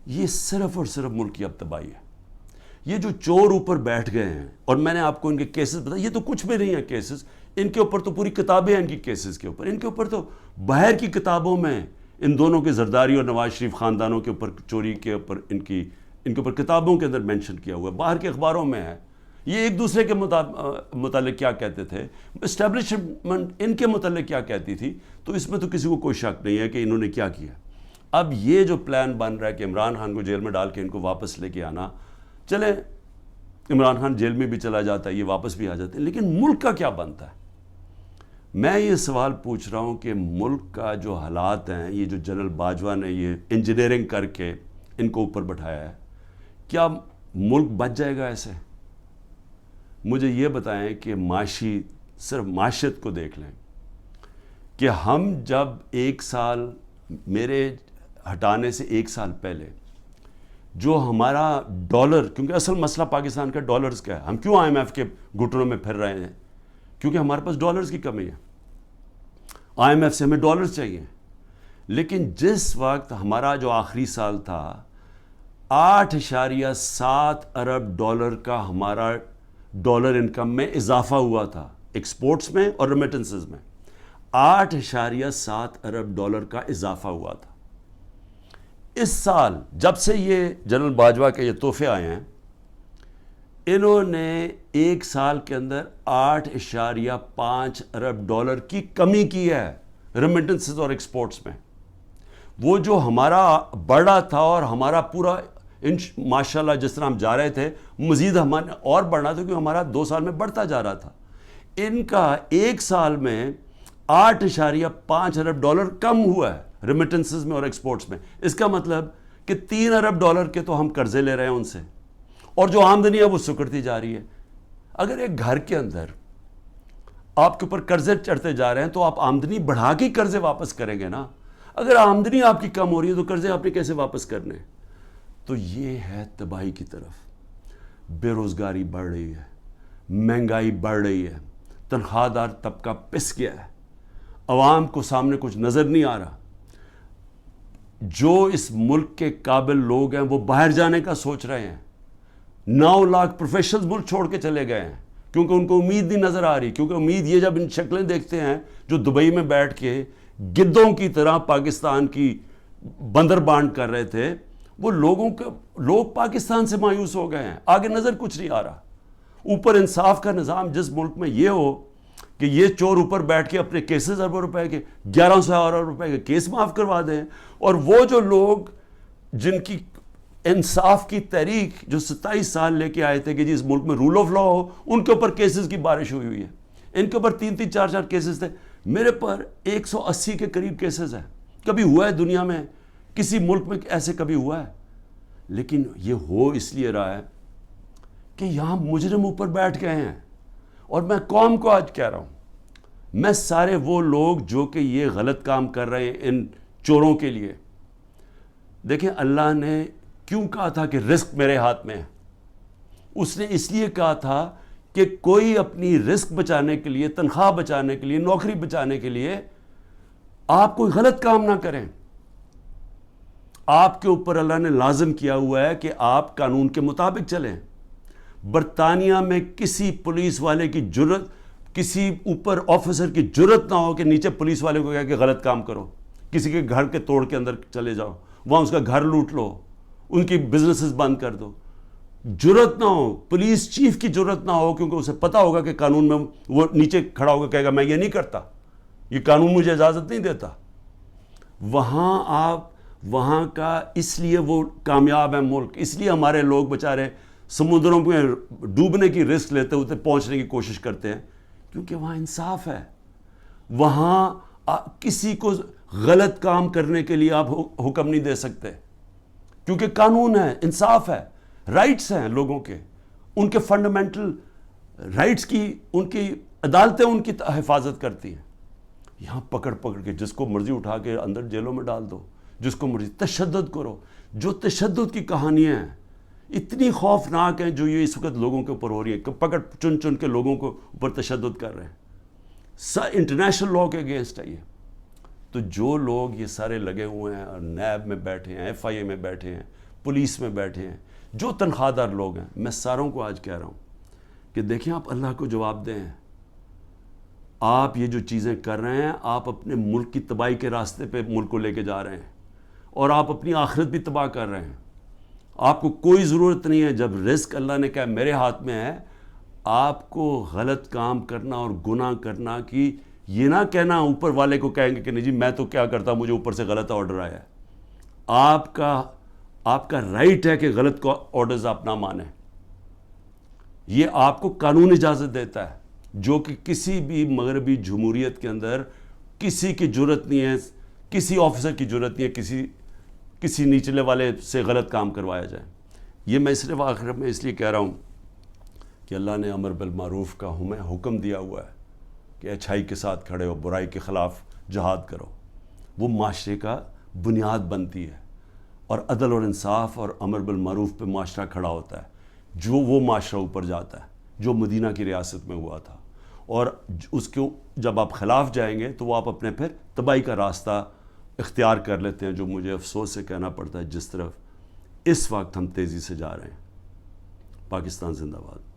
یہ صرف اور صرف ملک کی اب تباہی ہے. یہ جو چور اوپر بیٹھ گئے ہیں, اور میں نے آپ کو ان کے کیسز بتایا, یہ تو کچھ بھی نہیں ہے کیسز, ان کے اوپر تو پوری کتابیں ہیں ان کی کیسز کے اوپر. ان کے اوپر تو باہر کی کتابوں میں ان دونوں کے زرداری اور نواز شریف خاندانوں کے اوپر چوری کے اوپر ان کے اوپر کتابوں کے اندر مینشن کیا ہوا ہے, باہر کے اخباروں میں ہے یہ ایک دوسرے کے متعلق کیا کہتے تھے, اسٹیبلشمنٹ ان کے متعلق کیا کہتی تھی, تو اس میں تو کسی کو کوئی شک نہیں ہے کہ انہوں نے کیا کیا. اب یہ جو پلان بن رہا ہے کہ عمران خان کو جیل میں ڈال کے ان کو واپس لے کے آنا, چلیں عمران خان جیل میں بھی چلا جاتا ہے, یہ واپس بھی آ جاتے ہیں, لیکن ملک کا کیا بنتا ہے؟ میں یہ سوال پوچھ رہا ہوں کہ ملک کا جو حالات ہیں, یہ جو جنرل باجوہ نے یہ انجینئرنگ کر کے ان کو اوپر بٹھایا ہے, کیا ملک بچ جائے گا ایسے؟ مجھے یہ بتائیں کہ صرف معیشت کو دیکھ لیں کہ ہم جب ایک سال, میرے ہٹانے سے ایک سال پہلے جو ہمارا ڈالر, کیونکہ اصل مسئلہ پاکستان کا ڈالرز کا ہے, ہم کیوں IMF کے گھٹنوں میں پھر رہے ہیں؟ کیونکہ ہمارے پاس ڈالرز کی کمی ہے, IMF سے ہمیں ڈالرز چاہیے. لیکن جس وقت ہمارا جو آخری سال تھا 8.7 ارب ڈالر کا ہمارا ڈالر انکم میں اضافہ ہوا تھا, ایکسپورٹس میں اور ریمیٹنسز میں 8.7 ارب ڈالر کا اضافہ ہوا تھا. اس سال جب سے یہ جنرل باجوہ کے یہ تحفے آئے ہیں, انہوں نے ایک سال کے اندر 8.5 ارب ڈالر کی کمی کی ہے ریمیٹنسز اور ایکسپورٹس میں. وہ جو ہمارا بڑھا تھا اور ہمارا پورا ماشاءاللہ جس طرح ہم جا رہے تھے, مزید ہمارا اور بڑھنا تھا کیونکہ ہمارا 2 سال میں بڑھتا جا رہا تھا. ان کا ایک سال میں 8.5 ارب ڈالر کم ہوا ہے ریمیٹنسز میں اور ایکسپورٹس میں. اس کا مطلب کہ 3 ارب ڈالر کے تو ہم قرضے لے رہے ہیں ان سے, اور جو آمدنی ہے وہ سکڑتی جا رہی ہے. اگر ایک گھر کے اندر آپ کے اوپر قرضے چڑھتے جا رہے ہیں تو آپ آمدنی بڑھا کے قرضے واپس کریں گے نا. اگر آمدنی آپ کی کم ہو رہی ہے تو قرضے آپ نے کیسے واپس کرنے؟ تو یہ ہے تباہی کی طرف. بے روزگاری بڑھ رہی ہے, مہنگائی بڑھ رہی ہے, تنخواہ دار طبقہ پس گیا ہے, عوام کو سامنے کچھ نظر نہیں آ رہا. جو اس ملک کے قابل لوگ ہیں وہ باہر جانے کا سوچ رہے ہیں. 9 لاکھ پروفیشنلز ملک چھوڑ کے چلے گئے ہیں کیونکہ ان کو امید نہیں نظر آ رہی. کیونکہ امید یہ, جب ان شکلیں دیکھتے ہیں جو دبئی میں بیٹھ کے گدوں کی طرح پاکستان کی بندر بانٹ کر رہے تھے, وہ لوگ پاکستان سے مایوس ہو گئے ہیں. آگے نظر کچھ نہیں آ رہا. اوپر انصاف کا نظام جس ملک میں یہ ہو کہ یہ چور اوپر بیٹھ کے اپنے کیسز اربوں روپے کے 1100 ارب روپے کے کیس معاف کروا دیں, اور وہ جو لوگ جن کی انصاف کی تحریک جو 27 سال لے کے آئے تھے کہ جی اس ملک میں رول آف لا ہو, ان کے اوپر کیسز کی بارش ہوئی ہے. ان کے اوپر 3-3 4-4 کیسز تھے. میرے پر 180 کے قریب کیسز ہیں. کبھی ہوا ہے دنیا میں کسی ملک میں ایسے کبھی ہوا ہے؟ لیکن یہ ہو اس لیے رہا ہے کہ یہاں مجرم اوپر بیٹھ گئے ہیں. اور میں قوم کو آج کہہ رہا ہوں, میں سارے وہ لوگ جو کہ یہ غلط کام کر رہے ہیں ان چوروں کے لیے, دیکھیں اللہ نے کیوں کہا تھا کہ رزق میرے ہاتھ میں ہے؟ اس نے اس لیے کہا تھا کہ کوئی اپنی رزق بچانے کے لیے, تنخواہ بچانے کے لیے, نوکری بچانے کے لیے آپ کوئی غلط کام نہ کریں. آپ کے اوپر اللہ نے لازم کیا ہوا ہے کہ آپ قانون کے مطابق چلیں. برطانیہ میں کسی پولیس والے کی جرت, کسی اوپر آفیسر کی جرت نہ ہو کہ نیچے پولیس والے کو کہا کہ غلط کام کرو, کسی کے گھر کے توڑ کے اندر چلے جاؤ, وہاں اس کا گھر لوٹ لو, ان کی بزنسز بند کر دو. جرت نہ ہو, پولیس چیف کی جرت نہ ہو, کیونکہ اسے پتا ہوگا کہ قانون میں وہ نیچے کھڑا ہوگا کہے گا میں یہ نہیں کرتا, یہ قانون مجھے اجازت نہیں دیتا. وہاں کا اس لیے وہ کامیاب ہے ملک, اس لیے ہمارے لوگ بیچارے سمندروں میں ڈوبنے کی رسک لیتے ہوتے پہنچنے کی کوشش کرتے ہیں, کیونکہ وہاں انصاف ہے. وہاں کسی کو غلط کام کرنے کے لیے آپ حکم نہیں دے سکتے, کیونکہ قانون ہے, انصاف ہے, رائٹس ہیں لوگوں کے, ان کے فنڈامنٹل رائٹس کی ان کی عدالتیں ان کی حفاظت کرتی ہیں. یہاں پکڑ کے جس کو مرضی اٹھا کے اندر جیلوں میں ڈال دو, جس کو مرضی تشدد کرو. جو تشدد کی کہانیاں ہیں اتنی خوفناک ہیں جو یہ اس وقت لوگوں کے اوپر ہو رہی ہے, پکڑ چن کے لوگوں کو اوپر تشدد کر رہے ہیں, انٹرنیشنل لاء کے اگینسٹ ہے یہ. تو جو لوگ یہ سارے لگے ہوئے ہیں اور نیب میں بیٹھے ہیں, FIA میں بیٹھے ہیں, پولیس میں بیٹھے ہیں, جو تنخواہ دار لوگ ہیں, میں ساروں کو آج کہہ رہا ہوں کہ دیکھیں آپ اللہ کو جواب دیں. آپ یہ جو چیزیں کر رہے ہیں, آپ اپنے ملک کی تباہی کے راستے پہ ملک کو لے کے جا رہے ہیں, اور آپ اپنی آخرت بھی تباہ کر رہے ہیں. آپ کو کوئی ضرورت نہیں ہے, جب رزق اللہ نے کہا میرے ہاتھ میں ہے, آپ کو غلط کام کرنا اور گناہ کرنا کہ یہ نہ کہنا اوپر والے کو کہیں گے کہ نہیں جی میں تو کیا کرتا، مجھے اوپر سے غلط آرڈر آیا ہے. آپ کا رائٹ ہے کہ غلط آرڈرز آپ نہ مانیں. یہ آپ کو قانون اجازت دیتا ہے، جو کہ کسی بھی مغربی جمہوریت کے اندر کسی کی جرت نہیں ہے، کسی آفیسر کی جرت نہیں ہے کسی نیچلے والے سے غلط کام کروایا جائے. یہ میں صرف آخر میں اس لیے کہہ رہا ہوں کہ اللہ نے امر بالمعروف کا ہمیں حکم دیا ہوا ہے کہ اچھائی کے ساتھ کھڑے ہو، برائی کے خلاف جہاد کرو. وہ معاشرے کا بنیاد بنتی ہے، اور عدل اور انصاف اور امر بالمعروف پہ معاشرہ کھڑا ہوتا ہے. جو وہ معاشرہ اوپر جاتا ہے جو مدینہ کی ریاست میں ہوا تھا، اور اس کو جب آپ خلاف جائیں گے تو وہ آپ اپنے پھر تباہی کا راستہ اختیار کر لیتے ہیں، جو مجھے افسوس سے کہنا پڑتا ہے جس طرف اس وقت ہم تیزی سے جا رہے ہیں. پاکستان زندہ باد.